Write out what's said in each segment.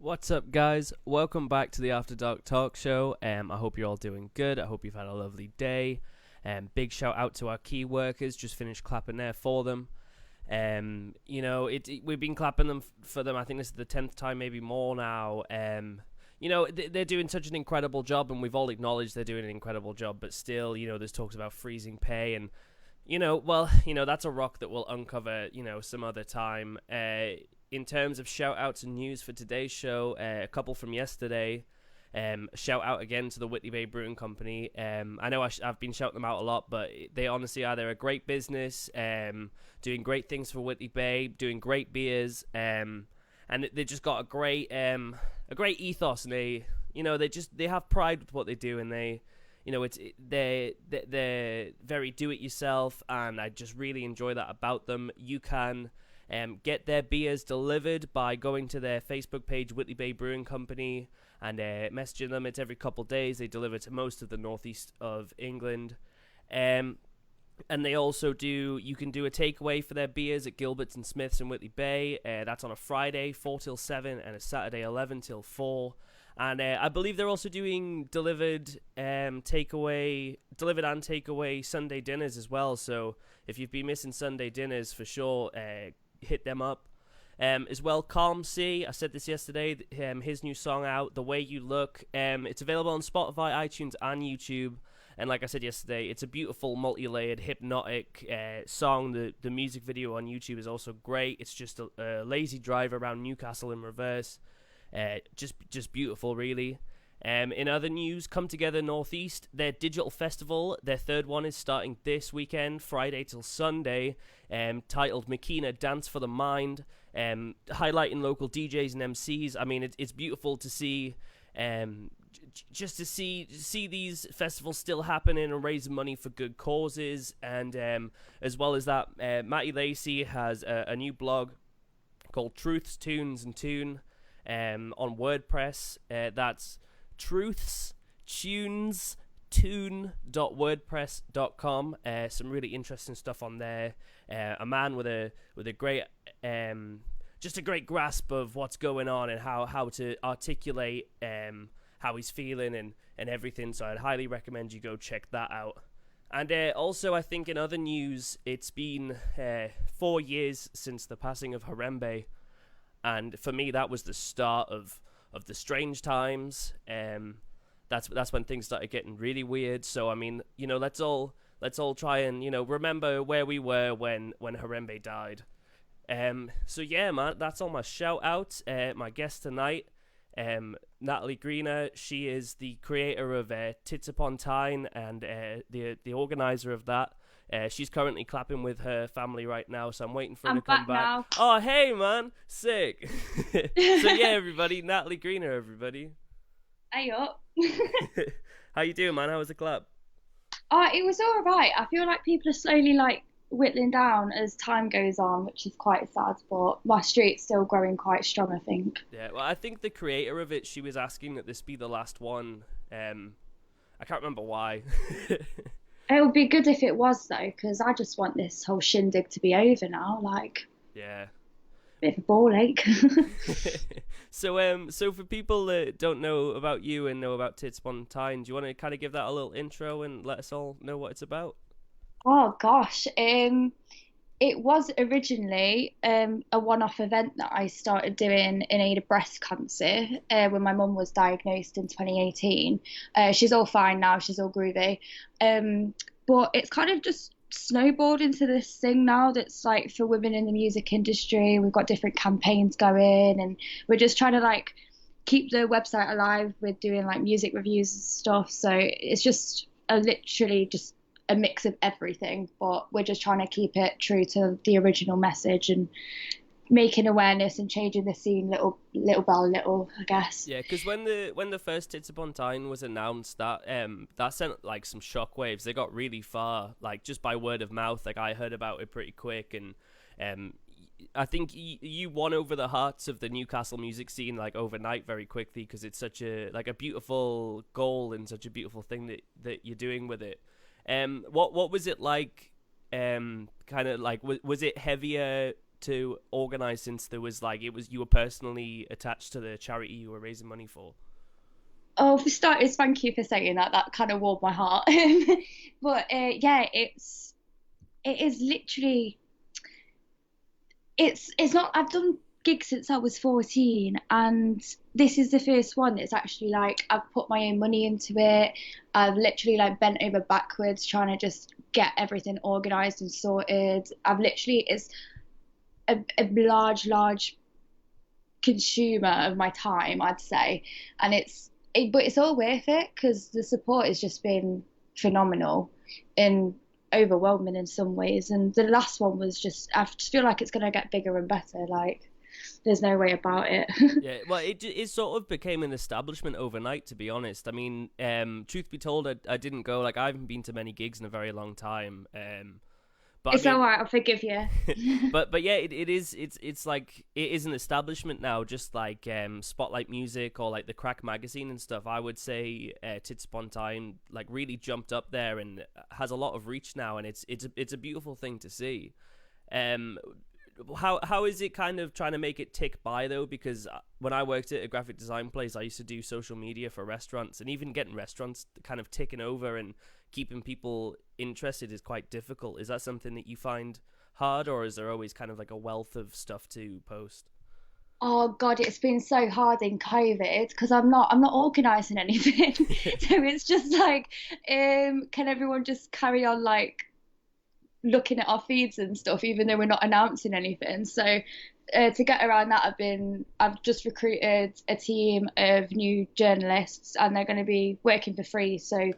What's up, guys? Welcome back to the After Dark Talk Show. I hope you're all doing good. I hope you've had a lovely day. Big shout out to our key workers. Just finished clapping there for them. We've been clapping them for them. I think this is the 10th time, maybe more now. They're doing such an incredible job, and we've all acknowledged they're doing an incredible job. But still, there's talks about freezing pay, and that's a rock that we'll uncover, some other time. In terms of shout-outs and news for today's show, a couple from yesterday. Shout out again to the Whitley Bay Brewing Company. I know I've been shouting them out a lot, but they honestly are. They're a great business, doing great things for Whitley Bay, doing great beers, and they just got a great ethos, and they have pride with what they do, and they're very do-it-yourself, and I just really enjoy that about them. You can get their beers delivered by going to their Facebook page, Whitley Bay Brewing Company, and messaging them. It's every couple of days. They deliver to most of the northeast of England. And they also you can do a takeaway for their beers at Gilbert's and Smith's in Whitley Bay. That's on a Friday, 4 till 7, and a Saturday, 11 till 4. And I believe they're also doing delivered and takeaway Sunday dinners as well. So if you've been missing Sunday dinners, for sure, hit them up. As well, Callum, I said this yesterday, his new song out, The Way You Look. It's available on Spotify, iTunes, and YouTube. And like I said yesterday, it's a beautiful, multi-layered, hypnotic song. The music video on YouTube is also great. It's just a lazy drive around Newcastle in reverse. Just beautiful, really. In other news, Come Together Northeast, their digital festival, their third one is starting this weekend, Friday till Sunday, titled Makina Dance for the Mind, highlighting local DJs and MCs. I mean, it's beautiful to see, just to see these festivals still happening and raising money for good causes. And as well as that, Matty Lacey has a new blog called Truths, Tunes and Tune on WordPress. That's truthstunes.wordpress.com. Some really interesting stuff on there. A man with a great just a great grasp of what's going on and how to articulate how he's feeling and everything. So I'd highly recommend you go check that out. And also, I think in other news, it's been 4 years since the passing of Harambe, and for me that was the start of the strange times. That's when things started getting really weird. So I mean, let's all try and remember where we were when Harambe died. So yeah, man, that's all my shout outs. My guest tonight, Natalie Greener. She is the creator of Tits Upon Tyne and the organizer of that. She's currently clapping with her family right now, so I'm waiting for her to come back. Now. Oh, hey, man. Sick. So, yeah, everybody. Natalie Greener, everybody. Hey up. How you doing, man? How was the clap? It was all right. I feel like people are slowly, whittling down as time goes on, which is quite sad, but my street's still growing quite strong, I think. Yeah, well, I think the creator of it, she was asking that this be the last one. I can't remember why. It would be good if it was, though, because I just want this whole shindig to be over now. Yeah. Bit of a ball ache. So for people that don't know about you and know about Tits Upon Tyne, do you want to kind of give that a little intro and let us all know what it's about? Oh, gosh. It was originally a one-off event that I started doing in aid of breast cancer when my mum was diagnosed in 2018. She's all fine now, she's all groovy. But it's kind of just snowballed into this thing now that's for women in the music industry. We've got different campaigns going, and we're just trying to keep the website alive with doing music reviews and stuff. So it's just literally just a mix of everything, but we're just trying to keep it true to the original message and making awareness and changing the scene little by little, I guess. Yeah, because when the first Tits Upon Tyne was announced, that sent some shockwaves. They got really far, just by word of mouth. I heard about it pretty quick, and I think you won over the hearts of the Newcastle music scene overnight very quickly, because it's such a beautiful goal and such a beautiful thing that you're doing with it. What was it like? Was it heavier to organize, since there was like, it was, you were personally attached to the charity you were raising money for? Oh, for starters, thank you for saying that. That kind of warmed my heart. But yeah, it is literally it's not. I've done gigs since I was 14, and this is the first one that's actually like I've put my own money into it. I've literally like bent over backwards trying to just get everything organized and sorted. I've literally it's a large consumer of my time, I'd say, and but it's all worth it because the support has just been phenomenal and overwhelming in some ways. And the last one was just, I just feel like it's going to get bigger and better. Like, there's no way about it. Yeah, well, it sort of became an establishment overnight, to be honest. I mean, truth be told, I didn't go. Like, I haven't been to many gigs in a very long time. But It's I mean, all right, I'll forgive you. but yeah, it's like it is an establishment now, just like Spotlight Music or like the Crack magazine and stuff. I would say Tits Upon Tyne like really jumped up there and has a lot of reach now, and it's a beautiful thing to see. Um, how is it kind of trying to make it tick by though? Because when I worked at a graphic design place, I used to do social media for restaurants, and even getting restaurants kind of ticking over and keeping people interested is quite difficult. Is that something that you find hard, or is there always kind of like a wealth of stuff to post? Oh God, it's been so hard in COVID because I'm not organising anything. So it's just like, can everyone just carry on like looking at our feeds and stuff, even though we're not announcing anything. So to get around that, I've just recruited a team of new journalists, and they're going to be working for free. So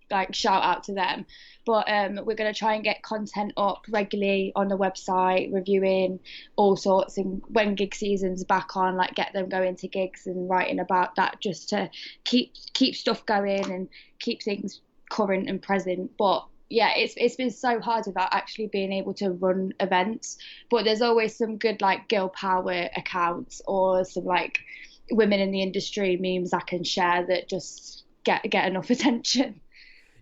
like shout out to them. But we're going to try and get content up regularly on the website, reviewing all sorts, and when gig season's back on, like get them going to gigs and writing about that, just to keep stuff going and keep things current and present. But yeah, it's been so hard without actually being able to run events. But there's always some good like girl power accounts or some like women in the industry memes I can share that just get enough attention.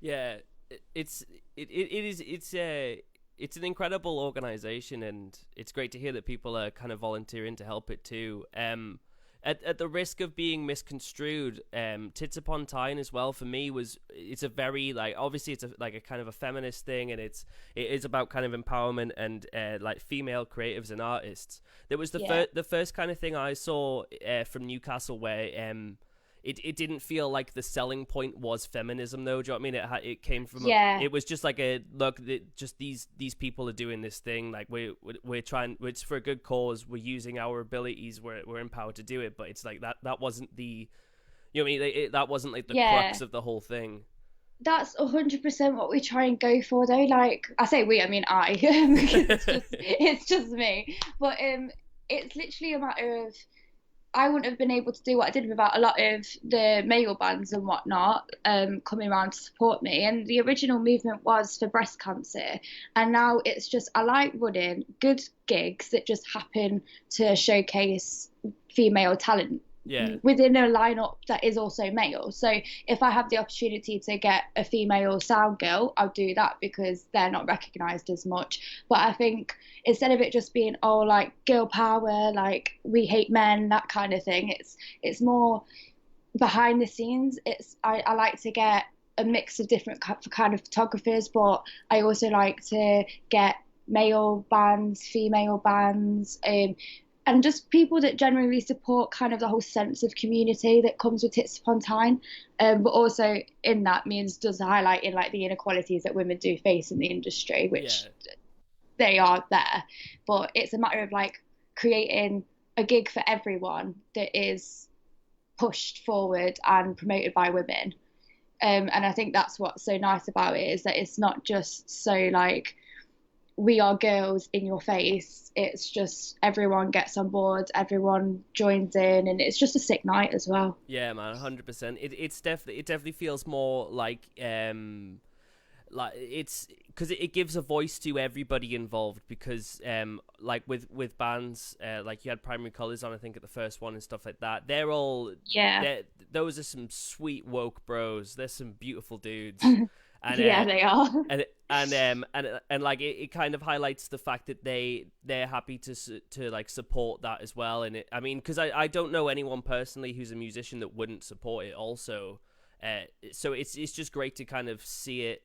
Yeah, it's an incredible organization, and it's great to hear that people are kind of volunteering to help it too. At the risk of being misconstrued, Tits Upon Tyne as well for me it's a very like, obviously it's like a kind of a feminist thing, and it is about kind of empowerment and like female creatives and artists. There was the first kind of thing I saw from Newcastle where it didn't feel like the selling point was feminism though. Do you know what I mean? It came from it was just like a look. Just these people are doing this thing. Like we're trying. It's for a good cause. We're using our abilities. We're empowered to do it. But it's like that wasn't the, you know what I mean? That wasn't like the crux of the whole thing. That's 100% what we try and go for though. Like I say we, I mean I, because it's just me. But it's literally a matter of, I wouldn't have been able to do what I did without a lot of the male bands and whatnot coming around to support me. And the original movement was for breast cancer. And now it's just, I like running good gigs that just happen to showcase female talent within a lineup that is also male. So if I have the opportunity to get a female sound girl, I'll do that because they're not recognised as much. But I think instead of it just being like girl power, like we hate men, that kind of thing, it's more behind the scenes. I like to get a mix of different kind of photographers, but I also like to get male bands, female bands, and just people that generally support kind of the whole sense of community that comes with Tits Upon Tyne. But also in that means does highlight in like the inequalities that women do face in the industry, which they are there. But it's a matter of like creating a gig for everyone that is pushed forward and promoted by women. And I think that's what's so nice about it, is that it's not just so like we are girls in your face. It's just everyone gets on board, everyone joins in, and it's just a sick night as well. Yeah, man, 100%. It definitely feels more like it's because it gives a voice to everybody involved, because like with bands like you had Primary Colours on, I think, at the first one and stuff like that. They're all those are some sweet woke bros. There's some beautiful dudes. and Yeah, they are. and like it kind of highlights the fact that they're happy to like support that as well. And I mean, because I don't know anyone personally who's a musician that wouldn't support it also. So it's just great to kind of see it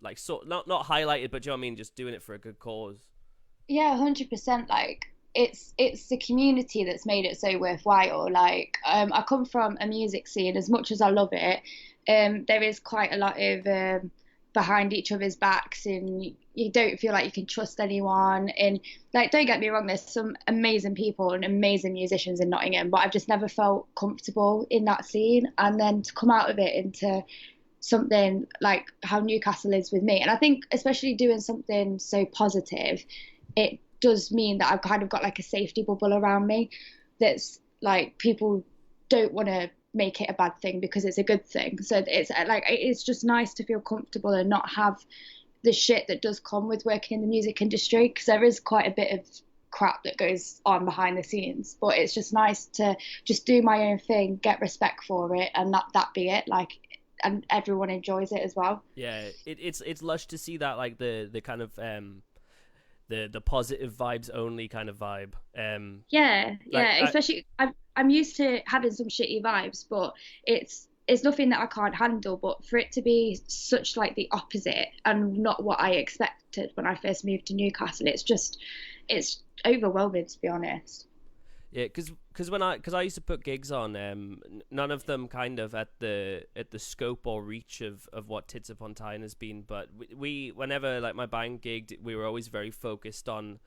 like so not highlighted, but do you know what I mean, just doing it for a good cause. Yeah, 100%. Like it's the community that's made it so worthwhile. Like I come from a music scene. As much as I love it, there is quite a lot of behind each other's backs, and you don't feel like you can trust anyone. And like, don't get me wrong, there's some amazing people and amazing musicians in Nottingham, but I've just never felt comfortable in that scene. And then to come out of it into something like how Newcastle is with me, and I think especially doing something so positive, it does mean that I've kind of got like a safety bubble around me that's like people don't want to make it a bad thing because it's a good thing. So it's like it's just nice to feel comfortable and not have the shit that does come with working in the music industry, because there is quite a bit of crap that goes on behind the scenes, but it's just nice to just do my own thing, get respect for it, and that be it. Like, and everyone enjoys it as well. Yeah, it's lush to see that, like the kind of the positive vibes only kind of vibe. Yeah, Like yeah. Especially, I'm used to having some shitty vibes, but it's nothing that I can't handle. But for it to be such like the opposite and not what I expected when I first moved to Newcastle, it's overwhelming, to be honest. Yeah, because I used to put gigs on, none of them kind of at the scope or reach of what Tits Upon Tyne has been. But we whenever like my band gigged, we were always very focused on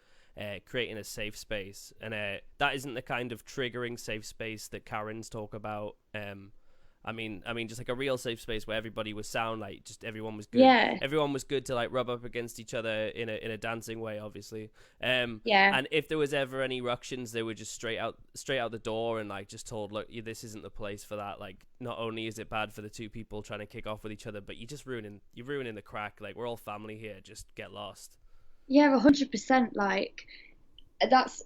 creating a safe space, and that isn't the kind of triggering safe space that Karens talk about. I mean, just like a real safe space where everybody was sound, like just everyone was good. Yeah, Everyone was good to like rub up against each other in a dancing way, obviously. yeah. And if there was ever any ructions, they were just straight out the door and like just told, look, this isn't the place for that. Like, not only is it bad for the two people trying to kick off with each other, but you're ruining the crack. Like, we're all family here. Just get lost. Yeah, 100%. Like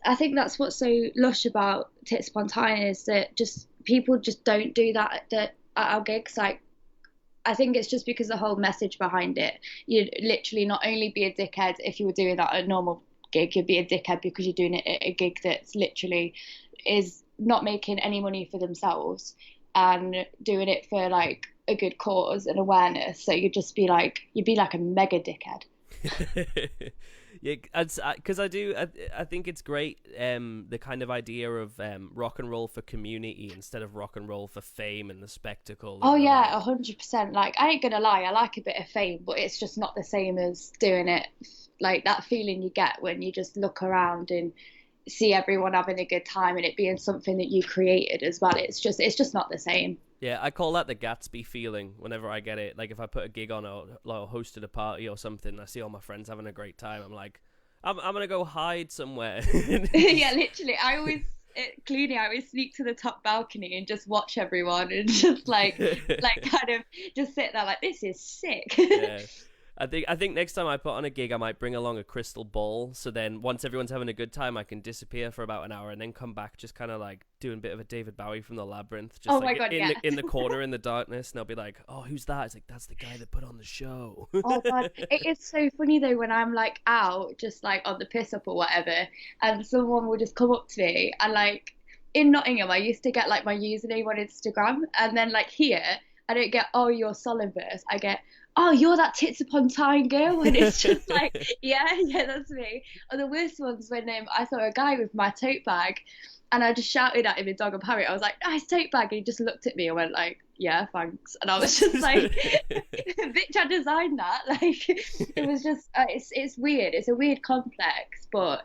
I think that's what's so lush about Tits Upon Tyne is that just people just don't do that at our gigs. Like, I think it's just because the whole message behind it. You'd literally not only be a dickhead if you were doing that at a normal gig, you'd be a dickhead because you're doing it at a gig that's literally is not making any money for themselves and doing it for like a good cause and awareness. So you'd be like a mega dickhead. Yeah, because I think it's great, the kind of idea of rock and roll for community instead of rock and roll for fame and the spectacle. Oh Like, yeah, 100%. Like, I ain't gonna lie, I like a bit of fame, but it's just not the same as doing it. Like that feeling you get when you just look around and see everyone having a good time and it being something that you created as well. It's just not the same. yeah, I call that the Gatsby feeling whenever I get it. Like, if I put a gig on or hosted a party or something, I see all my friends having a great time. I'm like, I'm gonna go hide somewhere. Yeah, literally. I always sneak to the top balcony and just watch everyone and just like kind of just sit there like, this is sick. Yeah. I think next time I put on a gig, I might bring along a crystal ball. So then once everyone's having a good time, I can disappear for about an hour and then come back, just kind of like doing a bit of a David Bowie from the Labyrinth. Just Oh like my God, in yeah. in the corner in the darkness, and I'll be like, "Oh, who's that?" It's like, that's the guy that put on the show. Oh God, it is so funny though when I'm like out, just like on the piss up or whatever, and someone will just come up to me and like in Nottingham, I used to get like my username on Instagram, and then like here, I don't get oh you're Soliverse, I get oh you're that Tits Upon Tyne girl, and it's just like yeah that's me. Or the worst ones when I saw a guy with my tote bag, and I just shouted at him in dog and parrot. I was like, nice tote bag, and he just looked at me and went like, yeah, thanks. And I was just like, bitch, I designed that. Like, it was just, it's weird. It's a weird complex, but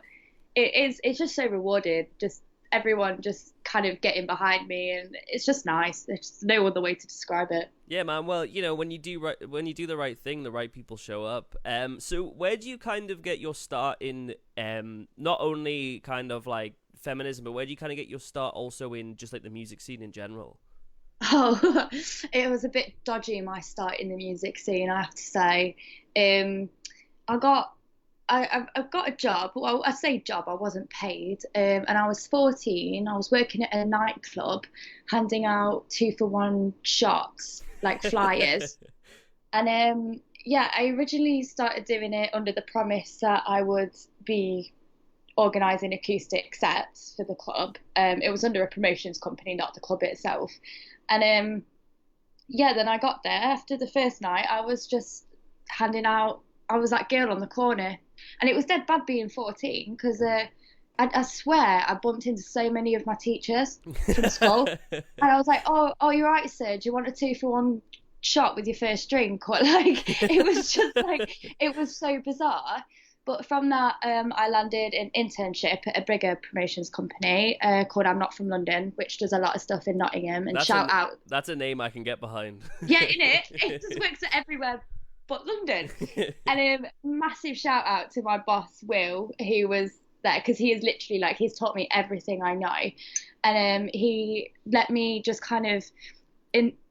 it's just so rewarding. Just everyone just kind of getting behind me, and it's just nice. There's just no other way to describe it. Yeah, man. Well, when you do the right thing, the right people show up. So where do you kind of get your start in not only kind of like feminism, but where do you kind of get your start also in just like the music scene in general? Oh, it was a bit dodgy, my start in the music scene, I have to say. I got I've got a job. Well, I say job, I wasn't paid. And I was 14. I was working at a nightclub, handing out 2-for-1 shots, like flyers. And yeah, I originally started doing it under the promise that I would be organising acoustic sets for the club. It was under a promotions company, not the club itself. And yeah, then I got there after the first night. I was just handing out. I was that girl on the corner, and it was dead bad being 14 because I swear I bumped into so many of my teachers from school, and I was like, "Oh, you're right, sir. Do you want a 2 for 1 shot with your first drink?" Or like, it was just like it was so bizarre. But from that, I landed an internship at a bigger promotions company called I'm Not From London, which does a lot of stuff in Nottingham. And That's shout a out, that's a name I can get behind. yeah, in it just works at everywhere but London. And massive shout out to my boss Will, who was there because he is literally like he's taught me everything I know, and he let me just kind of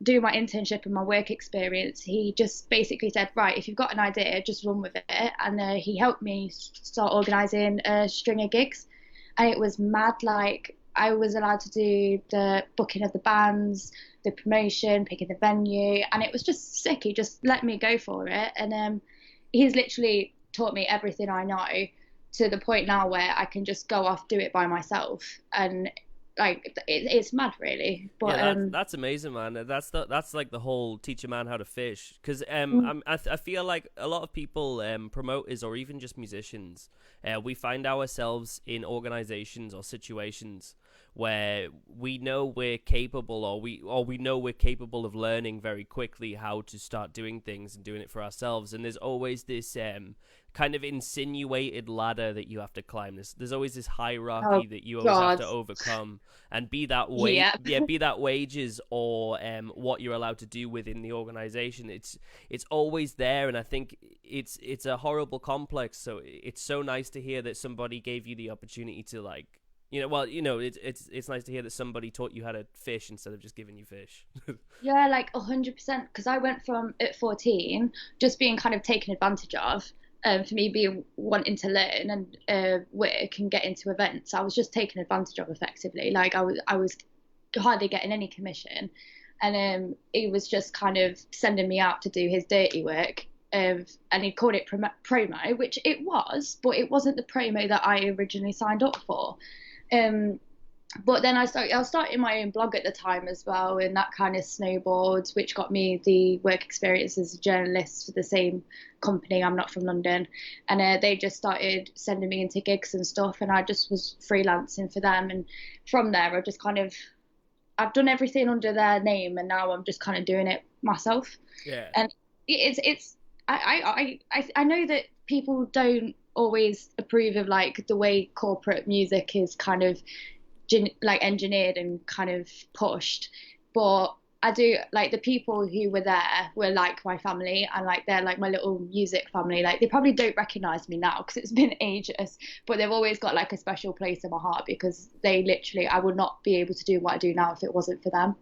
do my internship and my work experience. He just basically said, right, if you've got an idea, just run with it. And he helped me start organising a string of gigs, and it was mad. Like I was allowed to do the booking of the bands, the promotion, picking the venue, and it was just sick. He just let me go for it, and he's literally taught me everything I know to the point now where I can just go off, do it by myself, and like it's mad, really. But Yeah, that's amazing, man. That's like the whole teach a man how to fish. Because I feel like a lot of people, promoters or even just musicians, we find ourselves in organizations or situations where we know we're capable, or we know we're capable of learning very quickly how to start doing things and doing it for ourselves. And there's always this kind of insinuated ladder that you have to climb. There's always this hierarchy oh that you always have God, to overcome, and be that yeah, be that wages or what you're allowed to do within the organization. It's always there, and I think it's a horrible complex. So it's so nice to hear that somebody gave you the opportunity to, like, it's nice to hear that somebody taught you how to fish instead of just giving you fish. yeah, like 100%. Because I went from at 14 just being kind of taken advantage of. For me being wanting to learn and work and get into events, I was just taken advantage of effectively. Like I was hardly getting any commission, and he was just kind of sending me out to do his dirty work. And he called it promo, which it was, but it wasn't the promo that I originally signed up for. Um, but then I was starting my own blog at the time as well, and that kind of snowboards, which got me the work experience as a journalist for the same company. I'm Not From London, and they just started sending me into gigs and stuff, and I just was freelancing for them. And from there, I've done everything under their name, and now I'm just kind of doing it myself. Yeah. And it's I know that people don't always approve of like the way corporate music is kind of like engineered and kind of pushed, but I do like the people who were there were like my family, and like they're like my little music family. Like they probably don't recognize me now because it's been ages, but they've always got like a special place in my heart because they literally, I would not be able to do what I do now if it wasn't for them.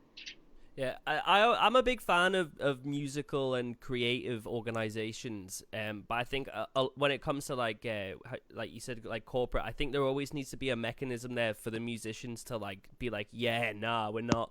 Yeah, I'm a big fan of musical and creative organizations, but I think when it comes to like you said, like corporate, I think there always needs to be a mechanism there for the musicians to like be like, yeah, nah, we're not,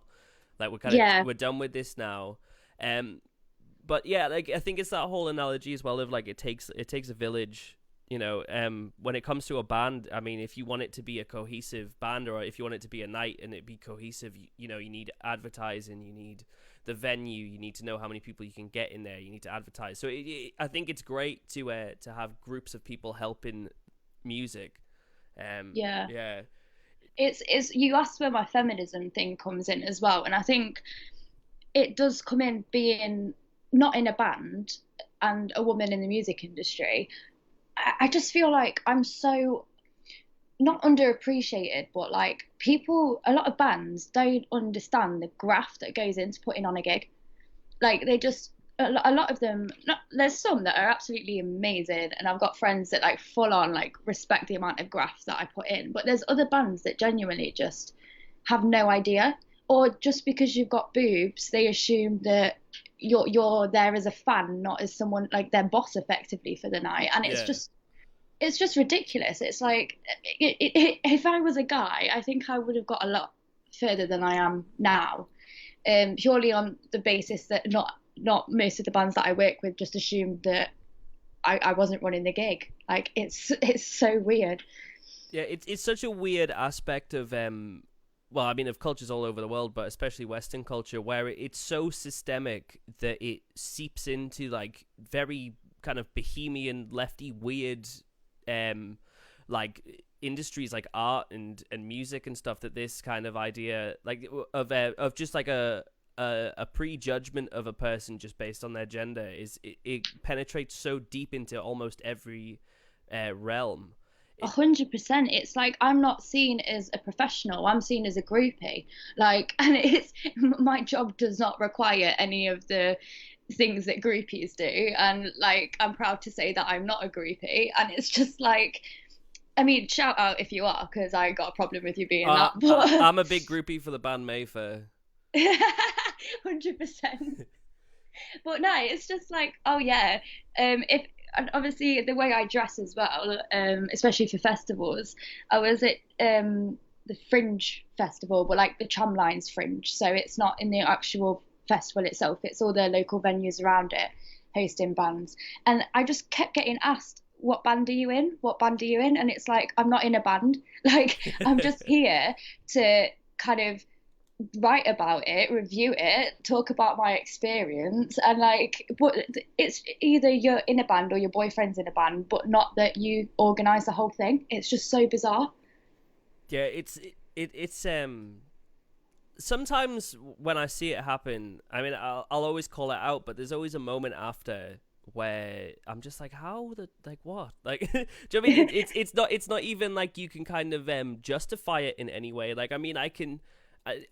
like Yeah, we're done with this now. But yeah, like I think it's that whole analogy as well of like it takes a village. When it comes to a band, I mean, if you want it to be a cohesive band, or if you want it to be a night and it be cohesive, you need advertising, you need the venue, you need to know how many people you can get in there, you need to advertise. So I think it's great to have groups of people helping music. yeah. Yeah, It's you asked where my feminism thing comes in as well, and I think it does come in being not in a band and a woman in the music industry. I just feel like I'm so not underappreciated, but like people, a lot of bands don't understand the graft that goes into putting on a gig. Like they just, a lot of them, not, there's some that are absolutely amazing, and I've got friends that like full on like respect the amount of graft that I put in, but there's other bands that genuinely just have no idea, or just because you've got boobs, they assume that you're there as a fan, not as someone like their boss effectively for the night, and yeah. it's just ridiculous. It's like if I was a guy, I think I would have got a lot further than I am now, purely on the basis that not most of the bands that I work with just assumed that I wasn't running the gig. Like it's so weird. Yeah, it's such a weird aspect of well, I mean, of cultures all over the world, but especially Western culture, where it's so systemic that it seeps into like very kind of bohemian, lefty, weird, like industries like art and music and stuff. That this kind of idea, like of just like a prejudgment of a person just based on their gender it penetrates so deep into almost every realm. 100%. It's like I'm not seen as a professional. I'm seen as a groupie. Like, and it's my job does not require any of the things that groupies do. And like, I'm proud to say that I'm not a groupie. And it's just like, I mean, shout out if you are, because I got a problem with you being that. But I'm a big groupie for the band Mayfair. 100%. But no, it's just like, oh yeah, if and obviously the way I dress as well, especially for festivals, I was at the Fringe festival, but like the Tramlines Fringe, so it's not in the actual festival itself; it's all the local venues around it hosting bands, and I just kept getting asked, "What band are you in? What band are you in?" And it's like I'm not in a band, like I'm just here to kind of write about it, review it, talk about my experience, and like, but it's either you're in a band or your boyfriend's in a band, but not that you organise the whole thing. It's just so bizarre. Yeah, it's sometimes when I see it happen, I mean, I'll always call it out, but there's always a moment after where I'm just like, how the like what like do you know what I mean? It's not even like you can kind of justify it in any way. Like, I mean, I can.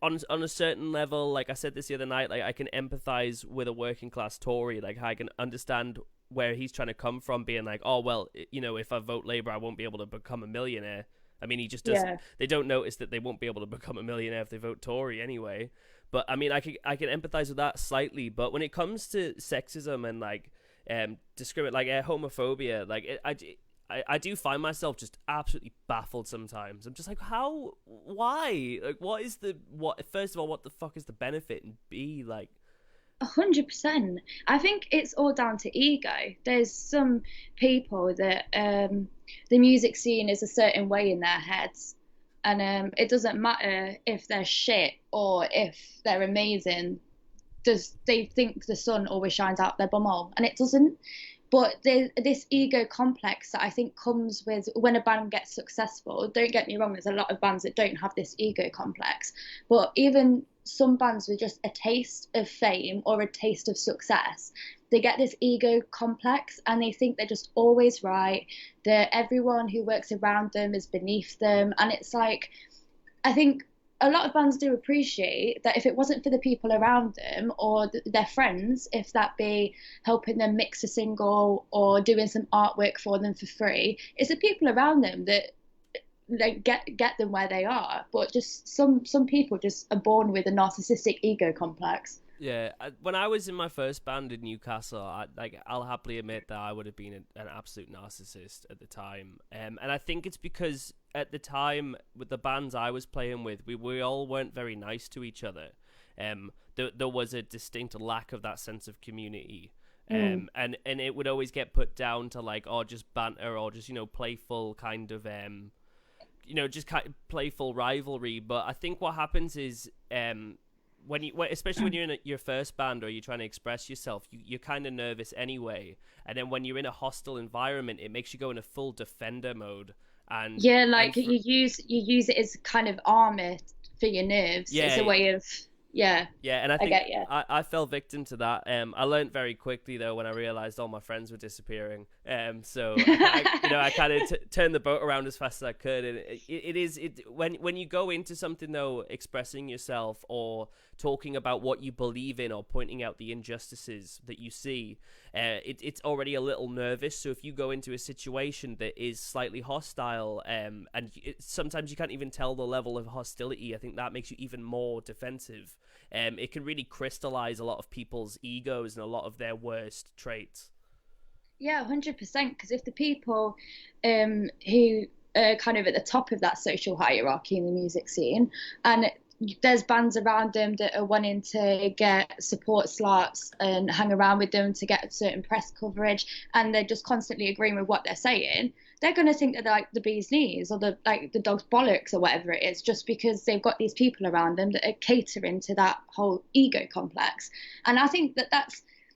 On a certain level, like I said this the other night, like I can empathize with a working class Tory. Like I can understand where he's trying to come from, being like, oh well, you know, if I vote Labour, I won't be able to become a millionaire. I mean, he just doesn't. Yeah. They don't notice that they won't be able to become a millionaire if they vote Tory anyway. But I mean, I can empathize with that slightly. But when it comes to sexism and like discriminate, like homophobia, like I do find myself just absolutely baffled sometimes. I'm just like, how, why? Like, first of all, what the fuck is the benefit? And B, like, 100%. I think it's all down to ego. There's some people that the music scene is a certain way in their heads, and it doesn't matter if they're shit or if they're amazing. Does they think the sun always shines out their bumhole? And it doesn't. But there's this ego complex that I think comes with when a band gets successful. Don't get me wrong, there's a lot of bands that don't have this ego complex. But even some bands with just a taste of fame or a taste of success, they get this ego complex and they think they're just always right, that everyone who works around them is beneath them. And it's like, I think a lot of bands do appreciate that if it wasn't for the people around them or their friends, if that be helping them mix a single or doing some artwork for them for free, it's the people around them that like get them where they are. But just some people just are born with a narcissistic ego complex. yeah. When I was in my first band in Newcastle, I'll happily admit that I would have been an absolute narcissist at the time. And I think it's because at the time with the bands I was playing with, we all weren't very nice to each other. There was a distinct lack of that sense of community. And it would always get put down to like, oh, just banter or just, you know, playful kind of just kind of playful rivalry. But I think what happens is especially when you're in your first band or you're trying to express yourself, you're kind of nervous anyway. And then when you're in a hostile environment, it makes you go in a full defender mode. And yeah, like you use it as kind of armor for your nerves. Yeah, it's a way of yeah. And I think get you. I fell victim to that. I learned very quickly though when I realized all my friends were disappearing. So I kind of turned the boat around as fast as I could. And when you go into something though, expressing yourself or talking about what you believe in or pointing out the injustices that you see, it's already a little nervous. So if you go into a situation that is slightly hostile, and sometimes you can't even tell the level of hostility, I think that makes you even more defensive. It can really crystallize a lot of people's egos and a lot of their worst traits. Yeah, 100%. Because if the people who are kind of at the top of that social hierarchy in the music scene, and there's bands around them that are wanting to get support slots and hang around with them to get certain press coverage, and they're just constantly agreeing with what they're saying. They're going to think that they're like the bee's knees or the dog's bollocks or whatever it is, just because they've got these people around them that are catering to that whole ego complex. And I think that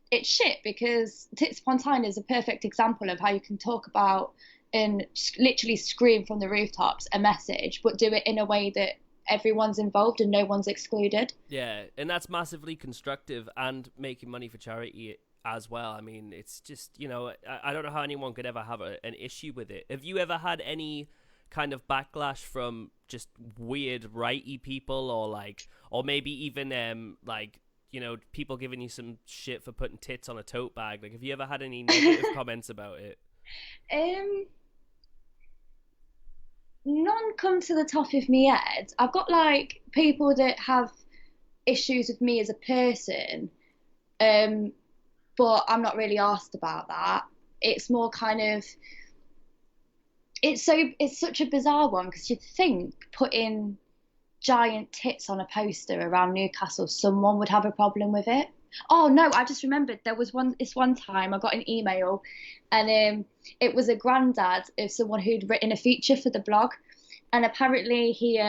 it's shit, because Tits Upon Tyne is a perfect example of how you can talk about and literally scream from the rooftops a message, but do it in a way that everyone's involved and no one's excluded. Yeah, and that's massively constructive and making money for charity as well. I mean, it's just, I don't know how anyone could ever have an issue with it. Have you ever had any kind of backlash from just weird righty people, or maybe even people giving you some shit for putting tits on a tote bag? Like, have you ever had any negative comments about it? None come to the top of my head. I've got like people that have issues with me as a person, but I'm not really asked about that. It's more kind of, it's such a bizarre one, because you'd think putting giant tits on a poster around Newcastle, someone would have a problem with it. Oh no, I just remembered there was one time I got an email, and it was a granddad of someone who'd written a feature for the blog, and apparently he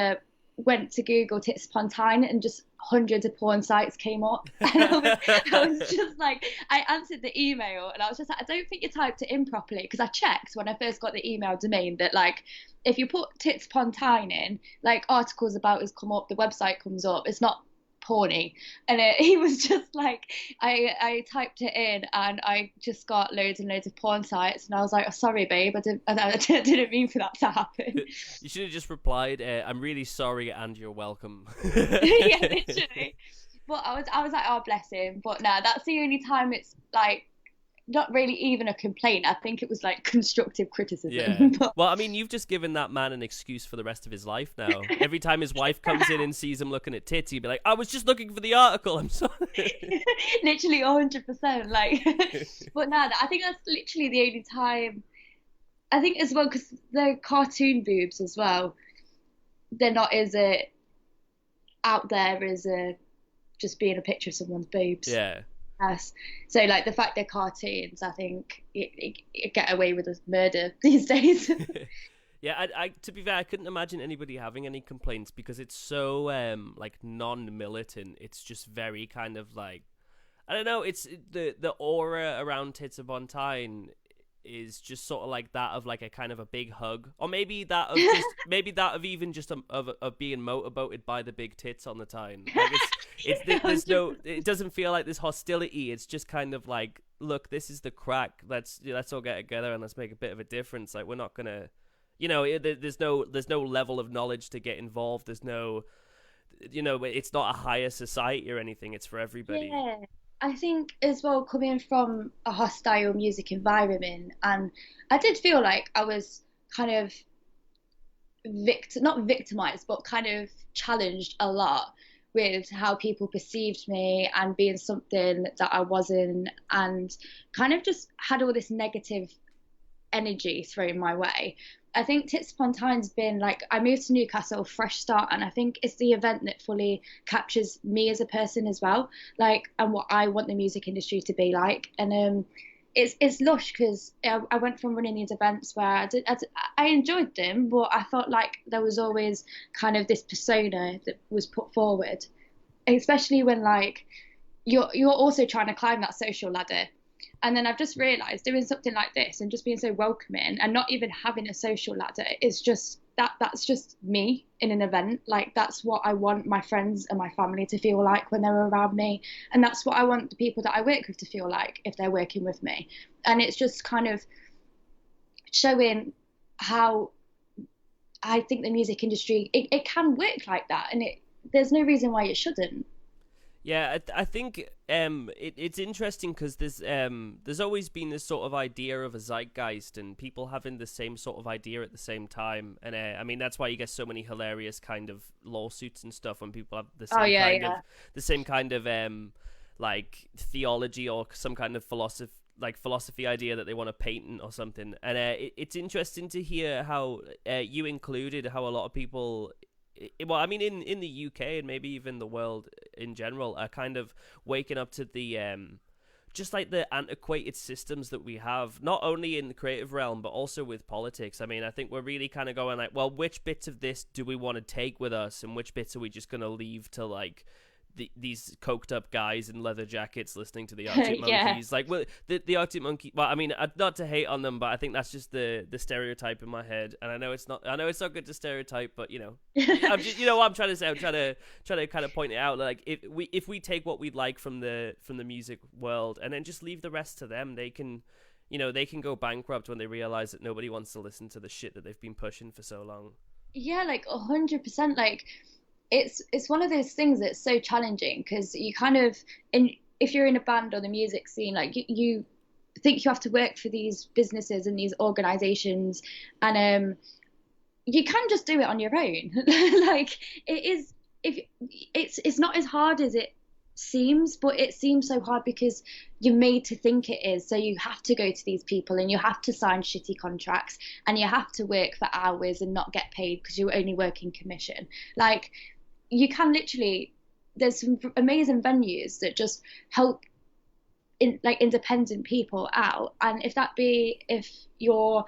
went to Google Tits Upon Tyne and just hundreds of porn sites came up. And I was just like, I answered the email and I was just like, I don't think you typed it in properly, because I checked when I first got the email domain that like if you put Tits Upon Tyne in, like articles about us come up, the website comes up, it's not porny. And he was just like, I typed it in and I just got loads and loads of porn sites, and I was like, oh, sorry babe, I didn't mean for that to happen. You should have just replied, I'm really sorry and you're welcome. Yeah, literally. But I was like, oh bless him. But no, that's the only time it's like not really even a complaint. I think it was like constructive criticism. Yeah. Well, I mean, you've just given that man an excuse for the rest of his life now. Every time his wife comes in and sees him looking at tits, he'd be like, I was just looking for the article, I'm sorry. Literally 100%. Like, but no, I think that's literally the only time. I think as well, because they're cartoon boobs as well. They're not as out there as just being a picture of someone's boobs. Yeah. Yes. So like the fact they're cartoons, I think it get away with murder these days. Yeah, I to be fair, I couldn't imagine anybody having any complaints, because it's so like non-militant. It's just very kind of like, I don't know. It's the aura around Tits Upon Tyne is just sort of like that of like a kind of a big hug, or maybe that of just maybe that of even just of being motorboated by the big tits on the Tyne. Like there's no, it doesn't feel like this hostility. It's just kind of like, look, this is the crack. Let's all get together and let's make a bit of a difference. Like, we're not gonna, there's no level of knowledge to get involved. There's no, it's not a higher society or anything. It's for everybody. Yeah. I think as well, coming from a hostile music environment, and I did feel like I was kind of not victimized, but kind of challenged a lot with how people perceived me and being something that I wasn't, and kind of just had all this negative energy thrown my way. I think Tits Upon Tyne's been like, I moved to Newcastle, fresh start, and I think it's the event that fully captures me as a person as well, like, and what I want the music industry to be like. And it's lush, because I went from running these events where I enjoyed them, but I felt like there was always kind of this persona that was put forward, especially when like you're also trying to climb that social ladder. And then I've just realised doing something like this and just being so welcoming and not even having a social ladder is just that's just me in an event. Like, that's what I want my friends and my family to feel like when they're around me. And that's what I want the people that I work with to feel like if they're working with me. And it's just kind of showing how I think the music industry, it can work like that. And there's no reason why it shouldn't. Yeah, I think it's interesting, because there's always been this sort of idea of a zeitgeist and people having the same sort of idea at the same time, and I mean, that's why you get so many hilarious kind of lawsuits and stuff when people have the same kind of like theology or some kind of philosophy idea that they want to patent or something. And it's interesting to hear how you included how a lot of people well, I mean, in the UK and maybe even the world in general, are kind of waking up to the just like the antiquated systems that we have, not only in the creative realm but also with politics. I mean, I think we're really kind of going like, well, which bits of this do we want to take with us, and which bits are we just going to leave to like these coked up guys in leather jackets listening to the Arctic Yeah. Monkeys. Like, well, the Arctic Monkey. Well, I mean, not to hate on them, but I think that's just the stereotype in my head. And I know it's not. I know it's not good to stereotype, but I'm just, you know what I'm trying to say. I'm trying to kind of point it out. Like, if we take what we'd like from the music world and then just leave the rest to them, they can. They can go bankrupt when they realize that nobody wants to listen to the shit that they've been pushing for so long. Yeah, like 100%. Like, it's one of those things that's so challenging because you kind of if you're in a band or the music scene, like you think you have to work for these businesses and these organizations, and you can just do it on your own. Like, it is, if it's not as hard as it seems, but it seems so hard because you're made to think it is. So you have to go to these people and you have to sign shitty contracts and you have to work for hours and not get paid because you're only working commission. Like, you can literally, there's some amazing venues that just help like independent people out, and if you're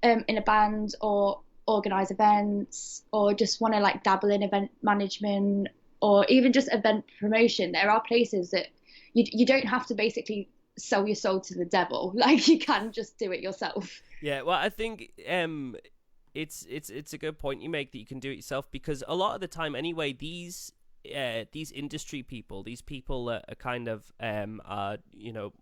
in a band or organize events or just want to like dabble in event management or even just event promotion, there are places that you don't have to basically sell your soul to the devil. Like, you can just do it yourself. Yeah, well, I think it's a good point you make that you can do it yourself, because a lot of the time anyway, these industry people, these people that are kind of are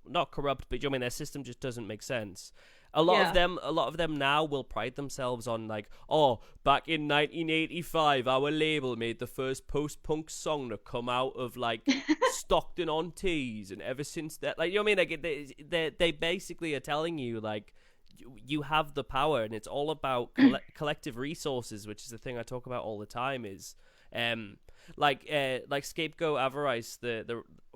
not corrupt, but I mean their system just doesn't make sense. A lot of them now will pride themselves on like, oh, back in 1985, our label made the first post-punk song to come out of like Stockton-on-Tees, and ever since that, like, you know what I mean? Like they basically are telling you like, you have the power, and it's all about collective resources, which is the thing I talk about all the time. Is like Scapegoat Avarice,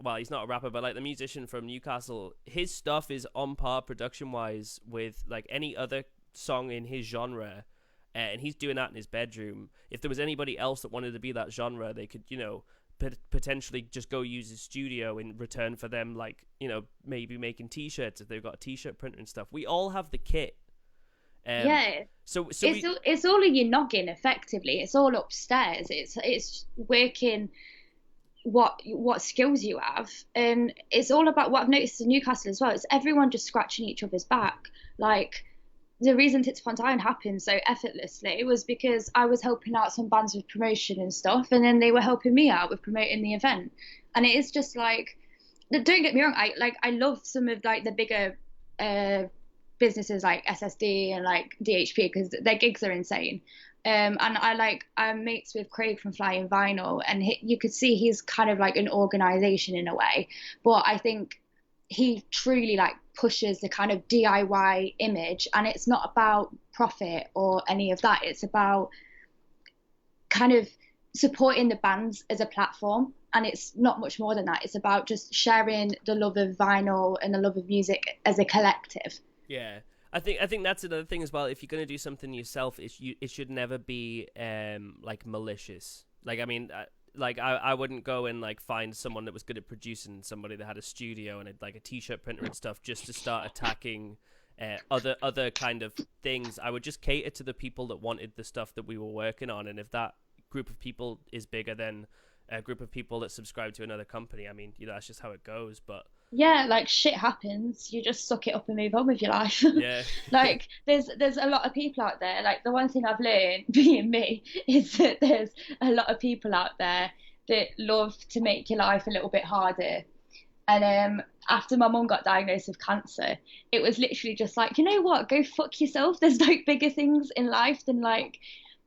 well, he's not a rapper, but like the musician from Newcastle, his stuff is on par production wise with like any other song in his genre, and he's doing that in his bedroom. If there was anybody else that wanted to be that genre, they could potentially just go use his studio in return for them, like, maybe making t-shirts if they've got a t-shirt printer and stuff. We all have the kit. Yeah. So it's all in your noggin, effectively. It's all upstairs. It's working what skills you have, and it's all about what I've noticed in Newcastle as well. It's everyone just scratching each other's back. Like, the reason Tits Upon Tyne happened so effortlessly was because I was helping out some bands with promotion and stuff, and then they were helping me out with promoting the event. And it is just like, don't get me wrong, I love some of like the bigger businesses like SSD and like DHP because their gigs are insane. And I'm mates with Craig from Flying Vinyl, and you could see he's kind of like an organization in a way, but I think he truly like pushes the kind of DIY image, and it's not about profit or any of that. It's about kind of supporting the bands as a platform, and it's not much more than that. It's about just sharing the love of vinyl and the love of music as a collective. Yeah. I think that's another thing as well. If you're gonna do something yourself, it should never be like malicious. Like, I mean, I wouldn't go and like find someone that was good at producing, somebody that had a studio and like a t-shirt printer and stuff, just to start attacking other kind of things. I would just cater to the people that wanted the stuff that we were working on, and if that group of people is bigger than a group of people that subscribe to another company, I mean, that's just how it goes. But yeah, like, shit happens, you just suck it up and move on with your life. yeah. Like, there's a lot of people out there. Like, the one thing I've learned being me is that there's a lot of people out there that love to make your life a little bit harder. And after my mum got diagnosed with cancer, it was literally just like, you know what, go fuck yourself. There's like bigger things in life than like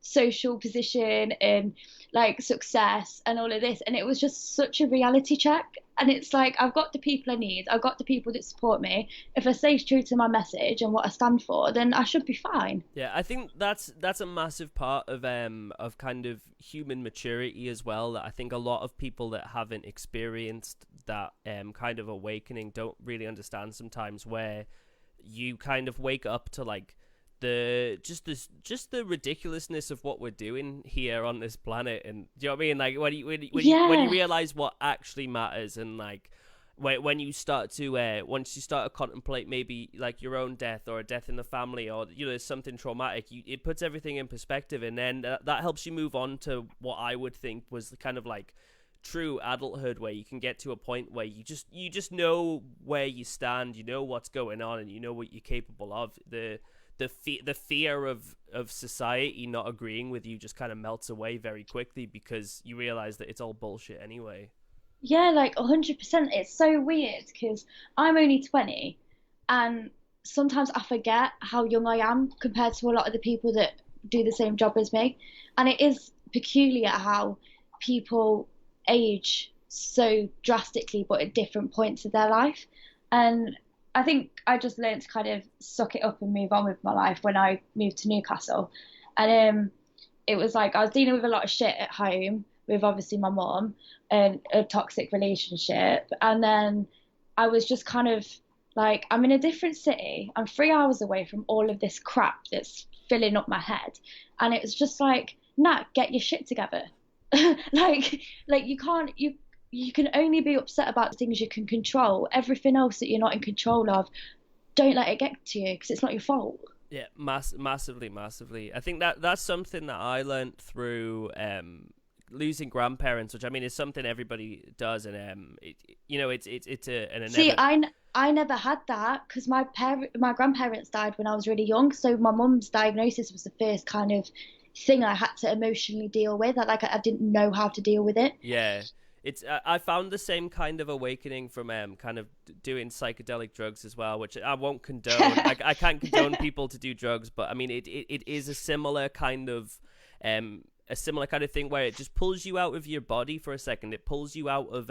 social position and like success and all of this. And it was just such a reality check. And it's like, I've got the people I need, I've got the people that support me. If I stay true to my message and what I stand for, then I should be fine. Yeah, I think that's a massive part of kind of human maturity as well, that I think a lot of people that haven't experienced that kind of awakening don't really understand sometimes, where you kind of wake up to like the ridiculousness of what we're doing here on this planet. And do you know what I mean? Like when you Yeah. realize what actually matters, and like when you start to once you start to contemplate maybe like your own death or a death in the family, or there's something traumatic, it puts everything in perspective, and then that helps you move on to what I would think was the kind of like true adulthood, where you can get to a point where you just know where you stand, you know what's going on, and you know what you're capable of. The fear of society not agreeing with you just kind of melts away very quickly, because you realize that it's all bullshit anyway. Yeah, like 100%. It's so weird because I'm only 20 and sometimes I forget how young I am compared to a lot of the people that do the same job as me. And it is peculiar how people age so drastically, but at different points of their life. And I think I just learned to kind of suck it up and move on with my life when I moved to Newcastle. And it was like I was dealing with a lot of shit at home with obviously my mom and a toxic relationship. And then I was just kind of like, I'm in a different city. I'm 3 hours away from all of this crap that's filling up my head. And it was just like, Nat, get your shit together. like you can't you can only be upset about the things you can control. Everything else that you're not in control of, don't let it get to you because it's not your fault. Yeah, massively, massively. I think that's something that I learned through losing grandparents, which I mean is something everybody does, and it's an See, inevitable. I never had that because my grandparents died when I was really young. So my mum's diagnosis was the first kind of thing I had to emotionally deal with. I didn't know how to deal with it. Yeah, it's I found the same kind of awakening from kind of doing psychedelic drugs as well, which I won't condone. I can't condone people to do drugs, but I mean it is a similar kind of thing where it just pulls you out of your body for a second. It pulls you out of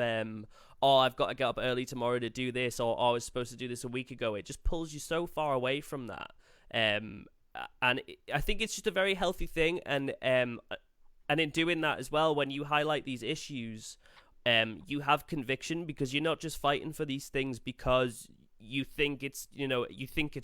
oh, I've got to get up early tomorrow to do this, or oh, I was supposed to do this a week ago. It just pulls you so far away from that. I think it's just a very healthy thing, and in doing that as well, when you highlight these issues, you have conviction, because you're not just fighting for these things because you think it's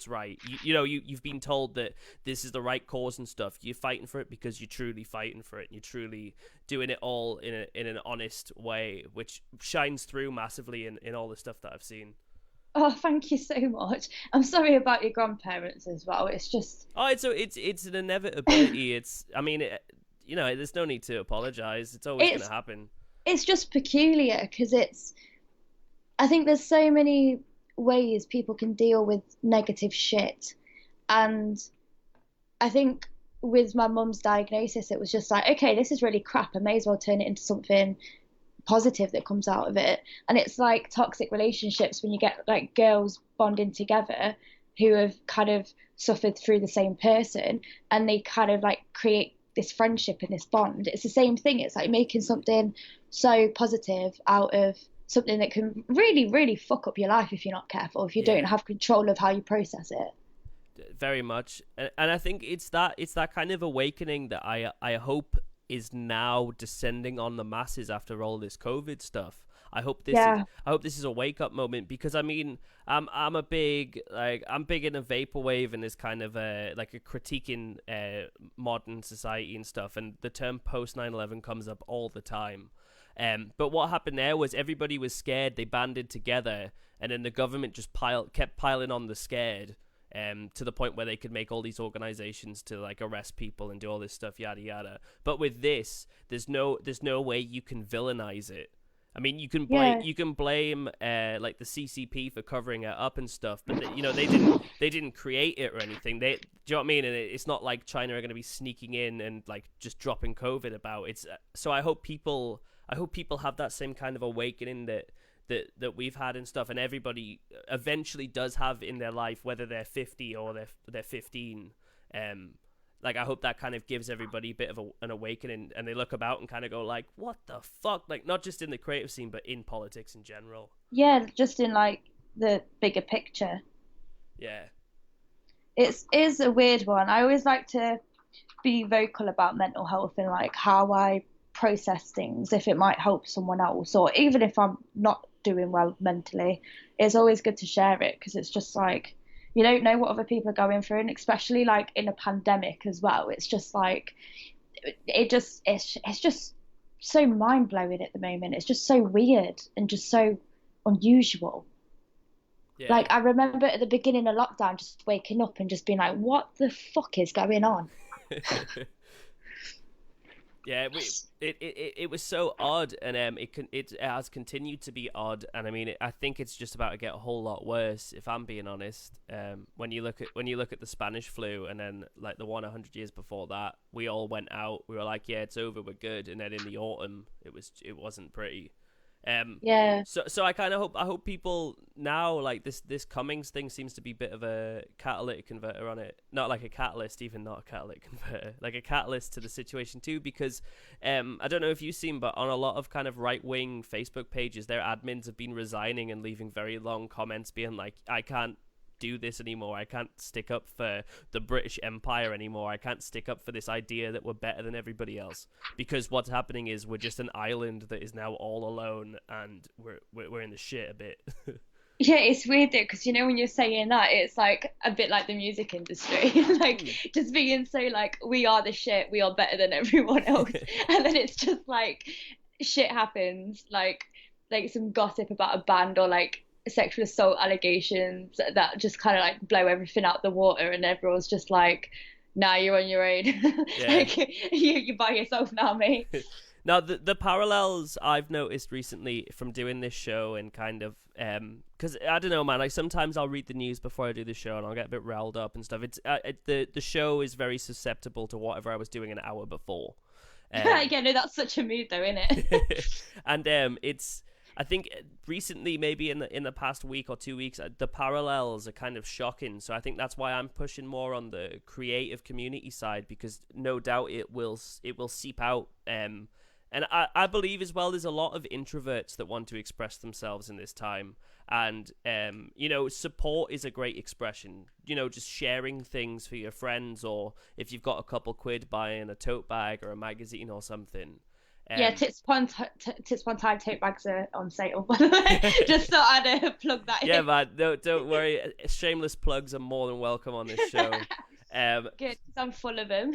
right. You've been told that this is the right cause and stuff. You're fighting for it because you're truly fighting for it, and you're truly doing it all in an honest way, which shines through massively in all the stuff that I've seen. Oh, thank you so much. I'm sorry about your grandparents as well. It's just Oh, it's an inevitability. I mean, there's no need to apologize. It's always going to it's happen. it's just peculiar because I think there's so many ways people can deal with negative shit. And I think with my mum's diagnosis, it was just like, okay, this is really crap. I may as well turn it into something positive that comes out of it. And it's like toxic relationships when you get like girls bonding together who have kind of suffered through the same person, and they kind of like create this friendship and this bond. It's the same thing. It's like making something so positive out of something that can really, really fuck up your life if you're not careful, if you don't Yeah, have control of how you process it. very much. And I think it's that kind of awakening that I hope is now descending on the masses after all this COVID stuff. Yeah. I hope this is a wake up moment, because I mean I'm big in a vaporwave, and this kind of a critiquing modern society and stuff, and the term post 9/11 comes up all the time. But what happened there was everybody was scared. They banded together, and then the government just kept piling on the scared, to the point where they could make all these organizations to like arrest people and do all this stuff, yada yada. But with this, there's no way you can villainize it. I mean, Yeah. you can blame like the CCP for covering it up and stuff, but they didn't create it or anything. Do you know what I mean? And it's not like China are going to be sneaking in and like just dropping COVID about. So I hope people have that same kind of awakening that we've had and stuff, and everybody eventually does have in their life, whether they're 50 or they're 15. Like I hope that kind of gives everybody a bit of an awakening, and they look about and kind of go like, what the fuck? Like not just in the creative scene, but in politics in general. Yeah, just in like the bigger picture. Yeah. It is a weird one. I always like to be vocal about mental health and like how I process things if it might help someone else, or even if I'm not doing well mentally. It's always good to share it because it's just like You don't know what other people are going through, and especially like in a pandemic as well. It's just like it's just so mind blowing at the moment. It's just so weird and just so unusual. Yeah. Like I remember at the beginning of lockdown, just waking up and just being like, "What the fuck is going on?" Yeah, it was so odd, and it has continued to be odd, and I mean, I think it's just about to get a whole lot worse, if I'm being honest. When you look at the Spanish flu, and then like the one 100 years before that, we all went out, we were like, yeah, it's over, we're good, and then in the autumn, it wasn't pretty. Yeah. So I hope people now, like, this Cummings thing seems to be a bit of a catalytic converter on it. Not like a catalyst, even not a catalytic converter, like a catalyst to the situation too. Because I don't know if you've seen, but on a lot of kind of right wing Facebook pages, their admins have been resigning and leaving very long comments, being like, I can't do this anymore. I can't stick up for the British Empire anymore. I can't stick up for this idea that we're better than everybody else, because what's happening is we're just an island that is now all alone, and we're in the shit a bit. Yeah, it's weird though, because you know when you're saying that, it's like a bit like the music industry, like just being so like we are the shit, we are better than everyone else, and then it's just like shit happens, like some gossip about a band or like sexual assault allegations that just kind of like blow everything out the water, and everyone's just like, "Nah, you're on your own, Yeah. like you by yourself now, mate." Now, the parallels I've noticed recently from doing this show, and kind of because I don't know, man. Like sometimes I'll read the news before I do the show, and I'll get a bit riled up and stuff. The show is very susceptible to whatever I was doing an hour before. Yeah, no, that's such a mood though, isn't it? And it's, I think recently, maybe in the past week or 2 weeks, the parallels are kind of shocking. So I think that's why I'm pushing more on the creative community side, because no doubt it will seep out. And I believe as well, there's a lot of introverts that want to express themselves in this time. And, support is a great expression. Just sharing things for your friends, or if you've got a couple quid, buying a tote bag or a magazine or something. Yeah, Tits Upon Tyne tote bags are on sale, by the way. Just thought I'd plug that Yeah, in. man, no, don't worry. Shameless plugs are more than welcome on this show. Good, 'cause I'm full of them.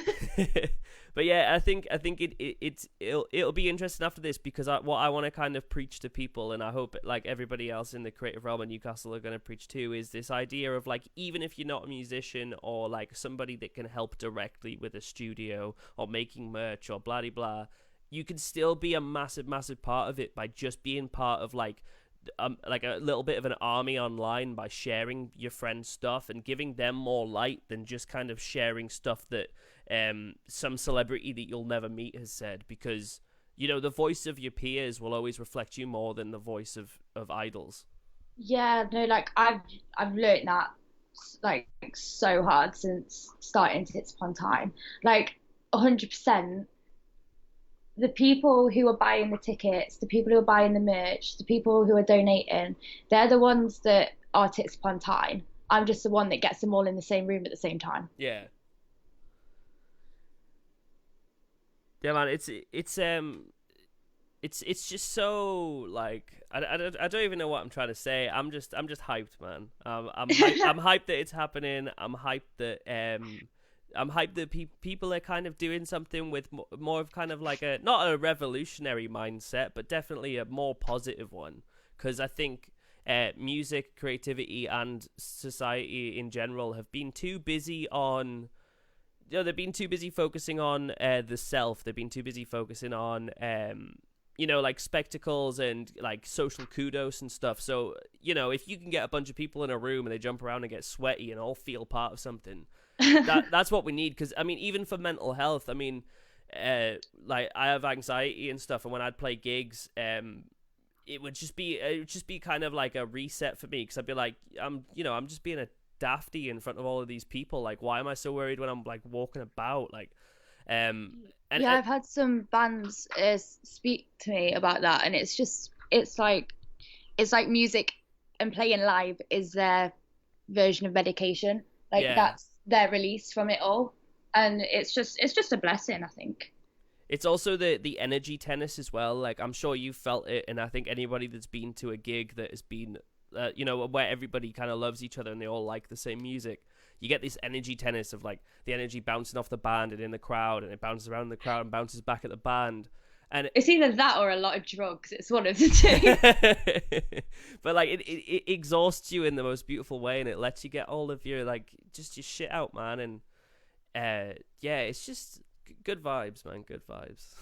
But yeah, I think it'll be interesting after this, because what I want to kind of preach to people, and I hope like everybody else in the creative realm in Newcastle are going to preach too, is this idea of like, even if you're not a musician or like somebody that can help directly with a studio or making merch or blah blah blah, you can still be a massive part of it by just being part of like a little bit of an army online, by sharing your friends' stuff and giving them more light than just kind of sharing stuff that some celebrity that you'll never meet has said, because the voice of your peers will always reflect you more than the voice of idols. Yeah, no, like I've learned that like so hard since starting Tits Upon Tyne. Like 100%, the people who are buying the tickets, the people who are buying the merch, the people who are donating, they're the ones that are Tits Upon Tyne. I'm just the one that gets them all in the same room at the same time. Yeah. Yeah, man, it's just so like I don't even know what I'm trying to say. I'm just hyped, man. I'm hyped that it's happening. I'm hyped that people are kind of doing something with more of kind of like not a revolutionary mindset, but definitely a more positive one. Because I think music, creativity, and society in general have been too busy on. They've been too busy focusing on the self. They've been too busy focusing on, like spectacles and like social kudos and stuff. So, if you can get a bunch of people in a room and they jump around and get sweaty and all feel part of something, that's what we need. Because, I mean, even for mental health, I mean, like I have anxiety and stuff. And when I'd play gigs, it would just be kind of like a reset for me. Because I'd be like, I'm just being a dafty in front of all of these people. Like, why am I so worried when I'm like walking about? Like, and yeah, I've had some bands speak to me about that, and it's like music and playing live is their version of medication. Like yeah, that's their release from it all, and it's just a blessing, I think. it's also the energy tennis as well. Like, I'm sure you felt it, and I think anybody that's been to a gig that has been where everybody kind of loves each other and they all like the same music. You get this energy tennis of like the energy bouncing off the band and in the crowd, and it bounces around the crowd and bounces back at the band. And it's either that or a lot of drugs. It's one of the two. But like it exhausts you in the most beautiful way, and it lets you get all of your like just your shit out, man. And it's just good vibes, man. Good vibes.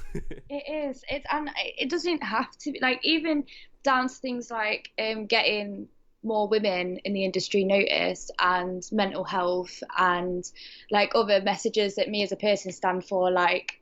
It is. And it doesn't have to be like, even down to things like getting more women in the industry noticed, and mental health, and like other messages that me as a person stand for, like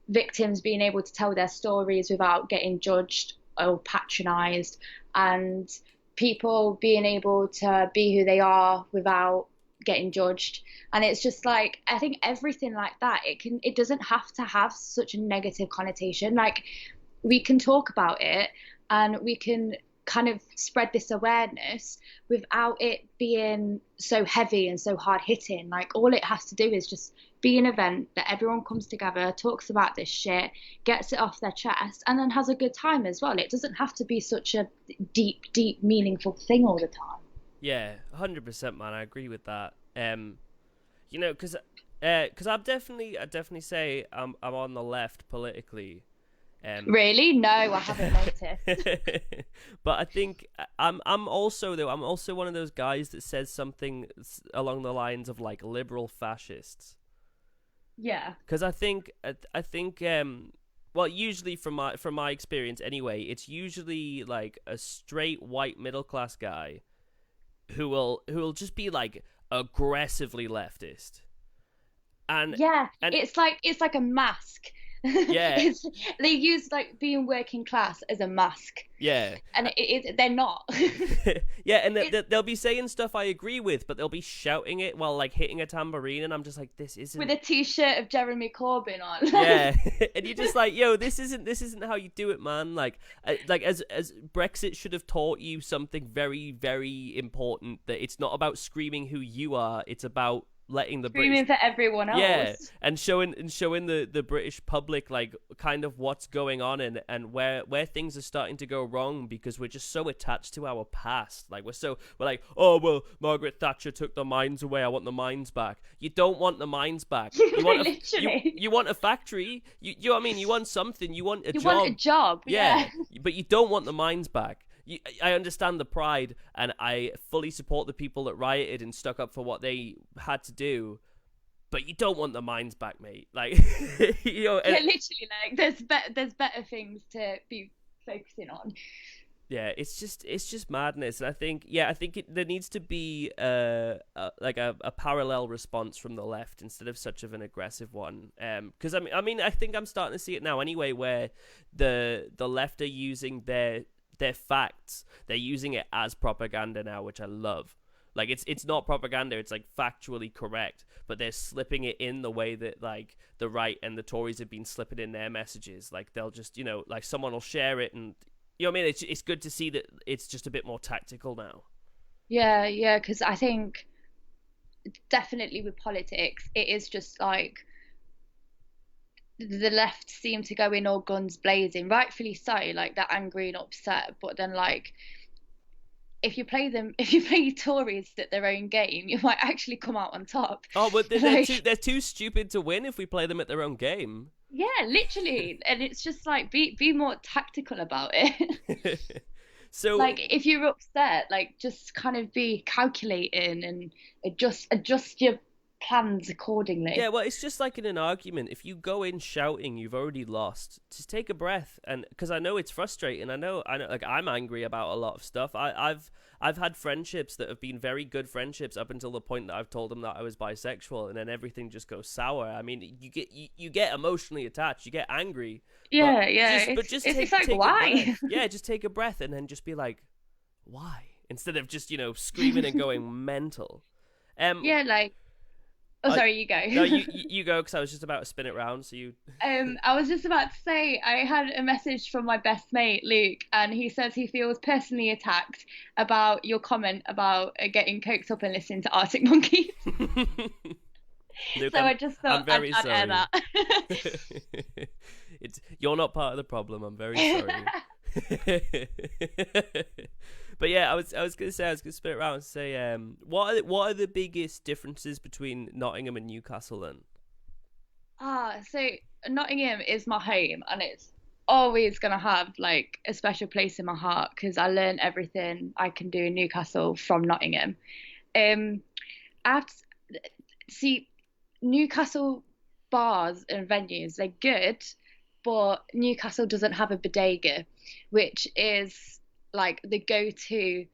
victims being able to tell their stories without getting judged or patronized, and people being able to be who they are without getting judged. And it's just like, I think everything like that, it doesn't have to have such a negative connotation. Like, we can talk about it and we can kind of spread this awareness without it being so heavy and so hard hitting. Like, all it has to do is just be an event that everyone comes together, talks about this shit, gets it off their chest, and then has a good time as well. It doesn't have to be such a deep, meaningful thing all the time. Yeah, 100%, man. I agree with that. Because I'd definitely say I'm on the left politically. Really? No, I haven't noticed. But I think I'm also one of those guys that says something along the lines of like liberal fascists. Yeah. Because I think well, usually from my experience anyway, it's usually like a straight white middle class guy who will just be like aggressively leftist. And it's like a mask. Yeah. They use like being working class as a mask. Yeah. And they're not. Yeah, and they'll be saying stuff I agree with, but they'll be shouting it while like hitting a tambourine, and I'm just like, this isn't. With a t-shirt of Jeremy Corbyn on. Yeah, and you're just like, yo, this isn't how you do it, man. Like as Brexit should have taught you something very, very important, that it's not about screaming who you are, it's about letting the screaming for everyone else. Yeah, and showing the British public like kind of what's going on and where things are starting to go wrong, because we're just so attached to our past. Like we're like, oh well, Margaret Thatcher took the mines away, I want the mines back. You don't want the mines back. You want you want a factory. You know what I mean? You want something. You want a job. You want a job. Yeah, but you don't want the mines back. I understand the pride, and I fully support the people that rioted and stuck up for what they had to do, but you don't want the mines back, mate. Like, literally, like there's better things to be focusing on. Yeah, it's just madness, and I think there needs to be a parallel response from the left instead of such of an aggressive one. Because I mean, I think I'm starting to see it now anyway, where the left are using their facts, they're using it as propaganda now, which I love. Like it's not propaganda, it's like factually correct, but they're slipping it in the way that like the right and the Tories have been slipping in their messages. Like they'll just, like someone will share it, and you know what I mean, it's good to see that it's just a bit more tactical now. Yeah, because I think definitely with politics, it is just like the left seem to go in all guns blazing, rightfully so, like they're angry and upset, but then like if you play Tories at their own game, you might actually come out on top. Oh, but they're too stupid to win if we play them at their own game. Yeah, literally. And it's just like be more tactical about it. So like if you're upset, like just kind of be calculating and adjust your plans accordingly. Yeah, well, it's just like in an argument. If you go in shouting, you've already lost. Just take a breath, and because I know it's frustrating. I know. Like I'm angry about a lot of stuff. I've had friendships that have been very good friendships up until the point that I've told them that I was bisexual, and then everything just goes sour. I mean, you get emotionally attached, you get angry. Yeah. Take like, why? Yeah, just take a breath and then just be like, why? Instead of just screaming and going mental. Yeah, like. Oh, sorry, you go. No, you go, because I was just about to spin it round, so you... I was just about to say, I had a message from my best mate, Luke, and he says he feels personally attacked about your comment about getting coked up and listening to Arctic Monkeys. Luke, so I just thought I'd air that. You're not part of the problem, I'm very sorry. But yeah, I was gonna say, I was gonna spit it around and say, what are the biggest differences between Nottingham and Newcastle then? So Nottingham is my home, and it's always gonna have like a special place in my heart because I learned everything I can do in Newcastle from Nottingham. Um, I have to see Newcastle bars and venues, they're good, but Newcastle doesn't have a bodega, which is like the go-to.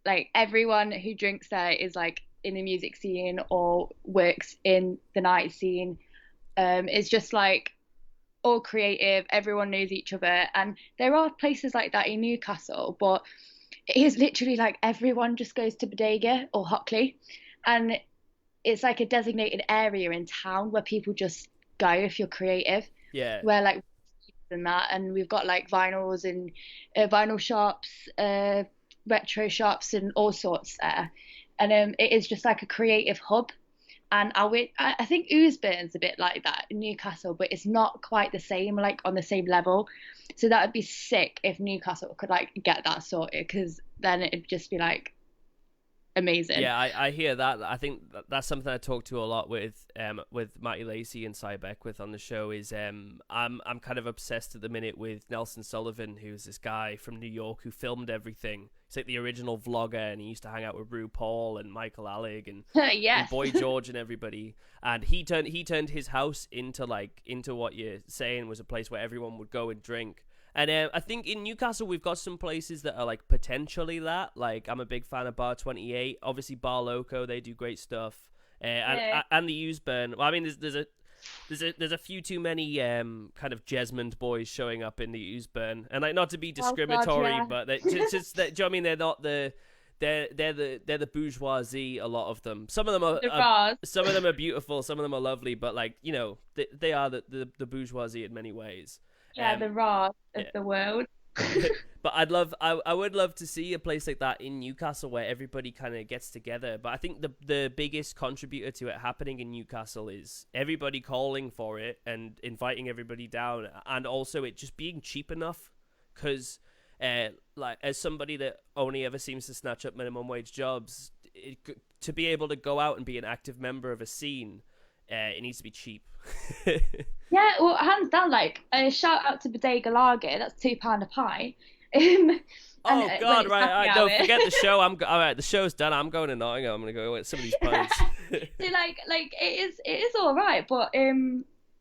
Like everyone who drinks there is like in the music scene or works in the night scene. It's just like all creative, everyone knows each other, and there are places like that in Newcastle, but it is literally like everyone just goes to Bodega or Hockley, and it's like a designated area in town where people just go if you're creative. Yeah, Where like and that, and we've got like vinyls and vinyl shops, retro shops, and all sorts there. And it is just like a creative hub. And I think Oosburn's a bit like that in Newcastle, but it's not quite the same, like on the same level. So that would be sick if Newcastle could like get that sorted, because then it'd just be like amazing. yeah, I hear that. I think that's something I talk to a lot with Matty Lacey and Cy Beckwith on the show. Is I'm kind of obsessed at the minute with Nelson Sullivan, who's this guy from New York who filmed everything. He's like the original vlogger, and he used to hang out with RuPaul and Michael Alec and Yes. Boy George and everybody. And he turned his house into what you're saying was a place where everyone would go and drink. And I think in Newcastle we've got some places that are like potentially that. Like I'm a big fan of Bar 28. Obviously Bar Loco, they do great stuff. Yeah. And the Usburn. Well, I mean, there's a few too many kind of Jesmond boys showing up in the Usburn, and like not to be Oh God, discriminatory, yeah. but just that. Do you know what I mean? They're not the they're the bourgeoisie. A lot of them. Some of them The bars. some of them are beautiful. Some of them are lovely, but like they are the bourgeoisie in many ways. Yeah, the raw of Yeah. the world. But I would love to see a place like that in Newcastle where everybody kind of gets together. But I think the biggest contributor to it happening in Newcastle is everybody calling for it and inviting everybody down, and also it just being cheap enough. Because, like, as somebody that only ever seems to snatch up minimum wage jobs, to be able to go out and be an active member of a scene, it needs to be cheap. Yeah, well, hands down, like a shout out to Bodega Lager. That's £2 a pint. And Oh when God! it's Right, happy don't hour. forget the show. All right. The show's done. I'm going to Nottingham. I'm gonna go get some of these pints. So like it is all right, but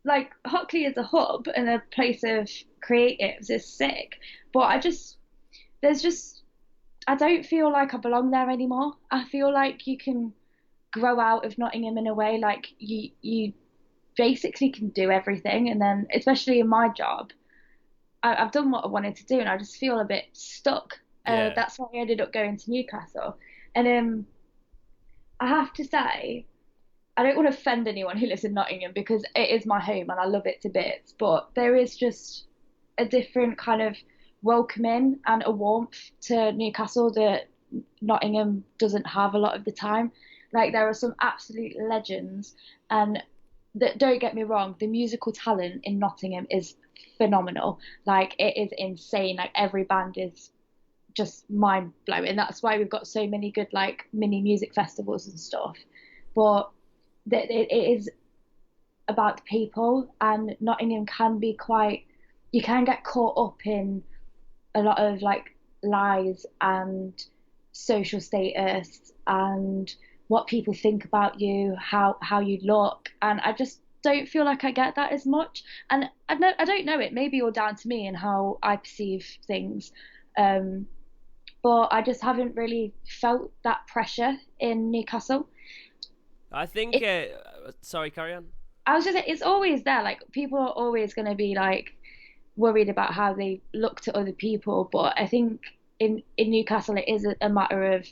like Hockley is a hub and a place of creatives is sick. But there's just I don't feel like I belong there anymore. I feel like you can grow out of Nottingham in a way, like you basically can do everything, and then especially in my job, I've done what I wanted to do, and I just feel a bit stuck. Yeah. That's why I ended up going to Newcastle, and I have to say, I don't want to offend anyone who lives in Nottingham because it is my home and I love it to bits, but there is just a different kind of welcoming and a warmth to Newcastle that Nottingham doesn't have a lot of the time. Like there are some absolute legends, and that don't get me wrong, the musical talent in Nottingham is phenomenal. Like it is insane. Like every band is just mind blowing. That's why we've got so many good like mini music festivals and stuff. But it is about the people, and Nottingham can be quite. You can get caught up in a lot of like lies and social status and what people think about you, how you look, and I just don't feel like I get that as much. And I don't know. It may be all down to me and how I perceive things. Um, but I just haven't really felt that pressure in Newcastle. I think. It, Sorry, carry on. I was just, it's always there. Like people are always going to be like worried about how they look to other people. But I think in Newcastle, it is a matter of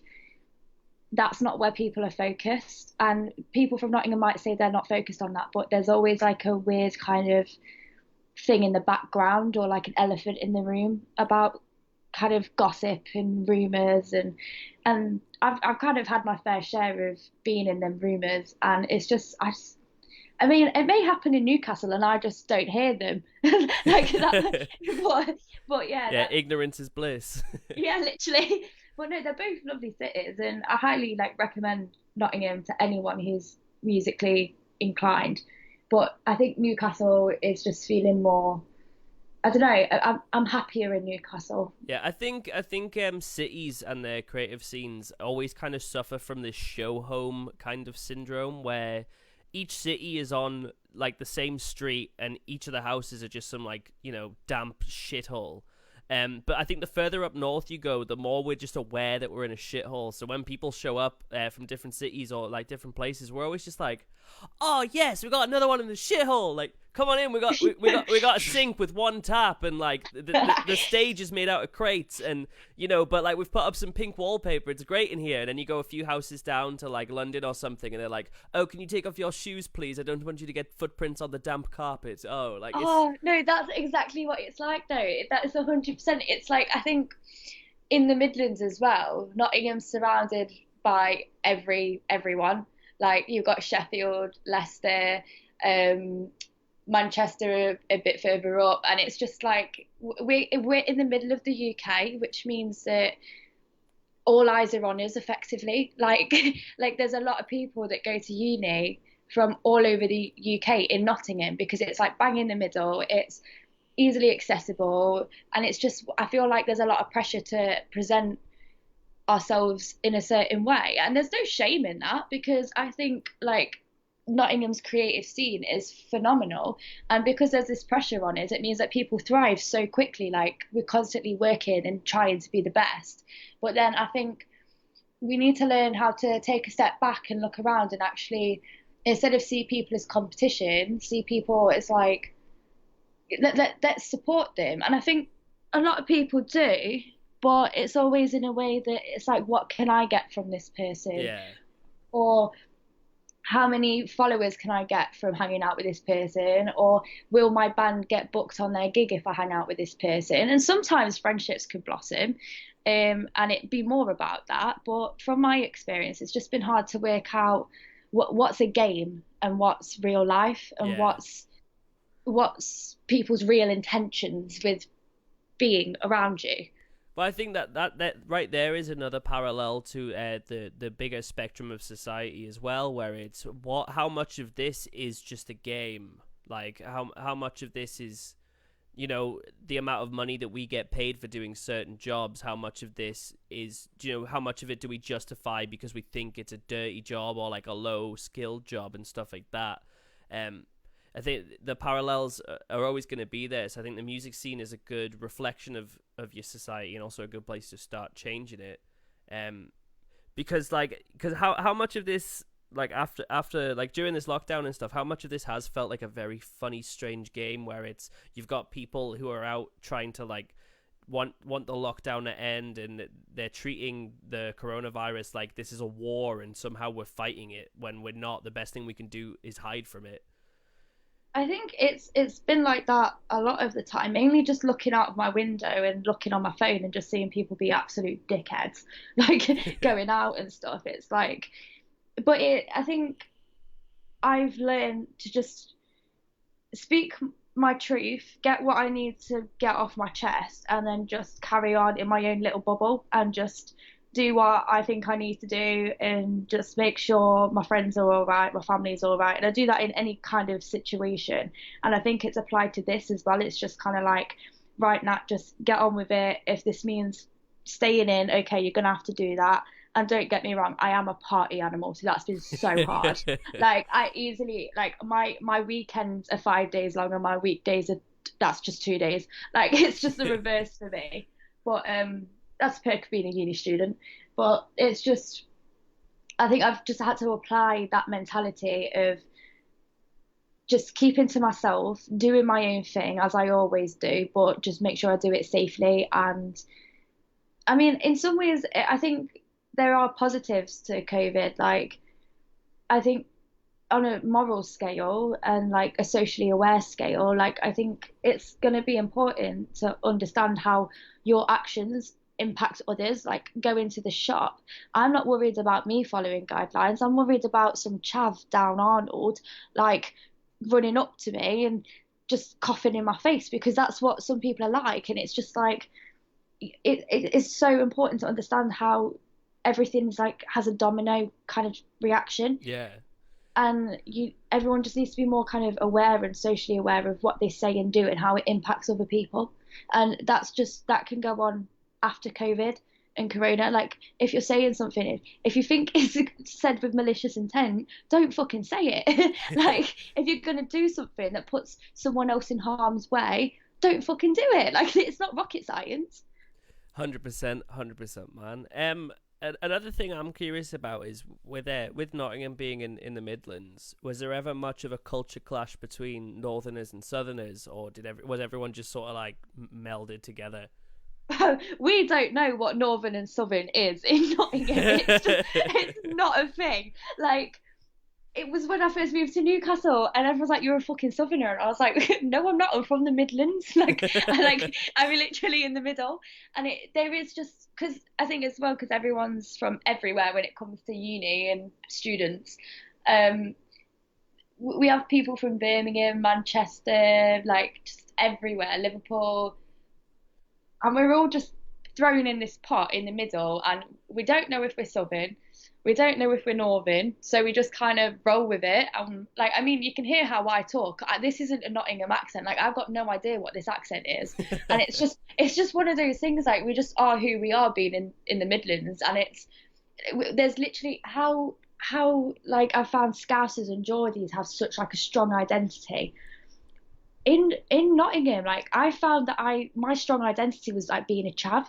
that's not where people are focused. And people from Nottingham might say they're not focused on that, but there's always like a weird kind of thing in the background or like an elephant in the room about kind of gossip and rumors, and I've kind of had my fair share of being in them rumors, and it's just I mean, it may happen in Newcastle and I just don't hear them. Like that, but yeah, Yeah, that's ignorance is bliss. yeah, literally. But no, they're both lovely cities, and I highly like recommend Nottingham to anyone who's musically inclined. But I think Newcastle is just feeling more. I don't know. I'm happier in Newcastle. Yeah, I think cities and their creative scenes always kind of suffer from this show home kind of syndrome where each city is on like the same street and each of the houses are just some like, damp shithole. But I think the further up north you go, the more we're just aware that we're in a shithole. So when people show up from different cities or like different places, we're always just like, "Oh yes, we got another one in the shithole! Like, come on in, we got a sink with one tap, and like the stage is made out of crates, and but like we've put up some pink wallpaper. It's great in here." And then you go a few houses down to like London or something, and they're like, "Oh, can you take off your shoes, please? I don't want you to get footprints on the damp carpet." Oh, like it's Oh no, that's exactly what it's like though. That is 100%. It's like I think in the Midlands as well, Nottingham's surrounded by everyone. Like you've got Sheffield, Leicester, um, Manchester a bit further up, and it's just like we're in the middle of the UK, which means that all eyes are on us effectively. Like like there's a lot of people that go to uni from all over the UK in Nottingham because it's like bang in the middle. It's easily accessible, and it's just I feel like there's a lot of pressure to present ourselves in a certain way, and there's no shame in that because I think like Nottingham's creative scene is phenomenal, and because there's this pressure on it, it means that people thrive so quickly. Like we're constantly working and trying to be the best, but then I think we need to learn how to take a step back and look around and actually, instead of see people as competition, see people as like let's support them. And I think a lot of people do, but it's always in a way that it's like, what can I get from this person? yeah. Or how many followers can I get from hanging out with this person? Or will my band get booked on their gig if I hang out with this person? And sometimes friendships could blossom, and it'd be more about that. But from my experience, it's just been hard to work out what's a game and what's real life and Yeah. what's people's real intentions with being around you. But I think that right there is another parallel to the bigger spectrum of society as well, where it's how much of this is just a game, like how much of this is, the amount of money that we get paid for doing certain jobs. How much of this is, how much of it do we justify because we think it's a dirty job or like a low skilled job and stuff like that. I think the parallels are always going to be there. So I think the music scene is a good reflection of your society and also a good place to start changing it. Because how much of this, like after like during this lockdown and stuff, how much of this has felt like a very funny, strange game where it's you've got people who are out trying to like want the lockdown to end, and they're treating the coronavirus like this is a war and somehow we're fighting it when we're not. The best thing we can do is hide from it. I think it's been like that a lot of the time, mainly just looking out of my window and looking on my phone and just seeing people be absolute dickheads, like going out and stuff. It's like, but I think I've learned to just speak my truth, get what I need to get off my chest, and then just carry on in my own little bubble and just do what I think I need to do and just make sure my friends are all right, my family's all right. And I do that in any kind of situation. And I think it's applied to this as well. It's just kind of like, right, Nat, just get on with it. If this means staying in, okay, you're going to have to do that. And don't get me wrong, I am a party animal, so that's been so hard. Like I easily like my weekends are 5 days long and my weekdays are that's just 2 days. Like it's just the reverse for me. But that's the perk of being a uni student. But it's just I think I've just had to apply that mentality of just keeping to myself, doing my own thing as I always do, but just make sure I do it safely. And I mean, in some ways, I think there are positives to COVID. Like, I think on a moral scale and like a socially aware scale, like, I think it's going to be important to understand how your actions impact others. Like, going to the shop, I'm not worried about me following guidelines. I'm worried about some chav down Arnold, like, running up to me and just coughing in my face, because that's what some people are like. And it's just like, it is so important to understand how everything's like has a domino kind of reaction. Yeah. And everyone just needs to be more kind of aware and socially aware of what they say and do and how it impacts other people. And that can go on after COVID and Corona. Like, if you're saying something, if you think it's said with malicious intent, don't fucking say it. Like, if you're gonna do something that puts someone else in harm's way, don't fucking do it. Like, it's not rocket science. 100%, 100%, man. Another thing I'm curious about is with Nottingham being in the Midlands, was there ever much of a culture clash between Northerners and Southerners, or was everyone just sort of like melded together? We don't know what Northern and Southern is in Nottingham. It's not a thing. Like, it was when I first moved to Newcastle, and everyone's like, "You're a fucking Southerner," and I was like, "No, I'm not. I'm from the Midlands. I'm literally in the middle." And there is just because I think as well because everyone's from everywhere when it comes to uni and students. Um, we have people from Birmingham, Manchester, like just everywhere, Liverpool, and we're all just thrown in this pot in the middle, and we don't know if we're Southern, we don't know if we're Northern, so we just kind of roll with it. Like, I mean, you can hear how I talk. This isn't a Nottingham accent. Like, I've got no idea what this accent is, and it's just one of those things. Like, we just are who we are, being in the Midlands, and there's literally how like I found Scousers and Geordies have such like a strong identity. In Nottingham, like I found that my strong identity was like being a chav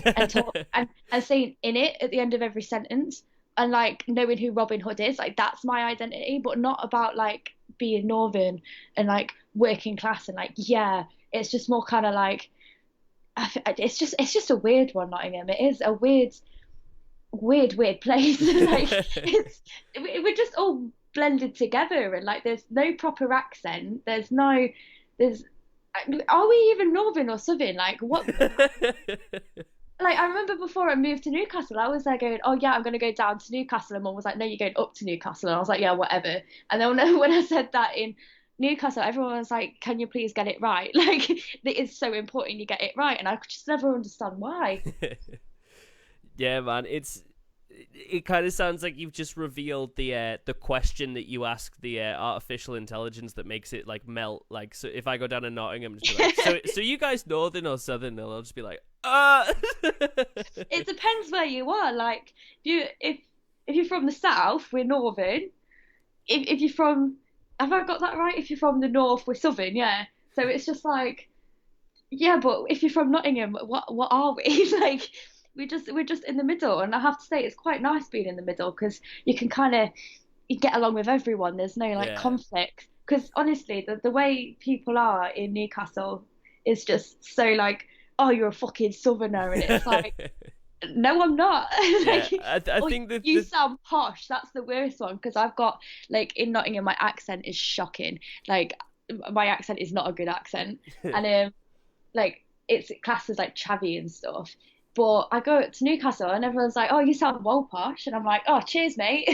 and talk and saying in it at the end of every sentence, and like knowing who Robin Hood is. Like, that's my identity, but not about like being Northern and like working class. And like, yeah, it's just more kind of like it's just a weird one, Nottingham. It is a weird place. Like, we're just all blended together, and like there's no proper accent. There's are we even Northern or Southern? Like, what? Like, I remember before I moved to Newcastle, I was there going, "Oh yeah, I'm going to go down to Newcastle," and Mum was like, "No, you're going up to Newcastle," and I was like, "Yeah, whatever." And then when I said that in Newcastle, everyone was like, "Can you please get it right?" Like, it is so important you get it right, and I could just never understand why. Yeah, man, it kind of sounds like you've just revealed the question that you ask the artificial intelligence that makes it like melt. Like, so if I go down to Nottingham, just be like, so you guys Northern or Southern? And I'll just be like, It depends where you are. Like, if you're from the south, we're Northern. If you're from, have I got that right? If you're from the north, we're Southern. Yeah. So it's just like, yeah, but if you're from Nottingham, what are we? Like, we're just in the middle. And I have to say, it's quite nice being in the middle because you can kind of you get along with everyone. There's no like yeah. conflict. Because honestly, the way people are in Newcastle is just so like, "Oh, you're a fucking Southerner," and it's like, no, I'm not. Yeah, Like, I or think that you sound posh. That's the worst one because I've got like in Nottingham, my accent is shocking. Like, my accent is not a good accent, and like it's classed as like chavvy and stuff. But I go to Newcastle and everyone's like, "Oh, you sound well posh," and I'm like, "Oh, cheers, mate."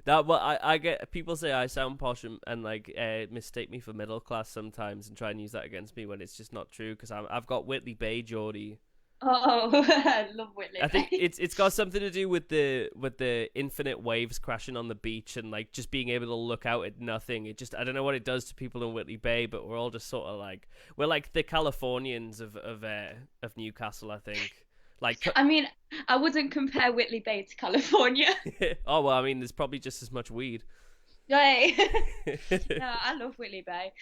that what I get people say I sound posh and like mistake me for middle class sometimes and try and use that against me when it's just not true because I've got Whitley Bay Geordie. Oh, I love Whitley I think Bay. it's got something to do with the infinite waves crashing on the beach and like just being able to look out at nothing. It just I don't know what it does to people in Whitley Bay, but we're all just sort of like we're like the Californians of Newcastle, I think. Like, I mean, I wouldn't compare Whitley Bay to California. oh well, I mean, there's probably just as much weed. Right. No, I love Whitley Bay.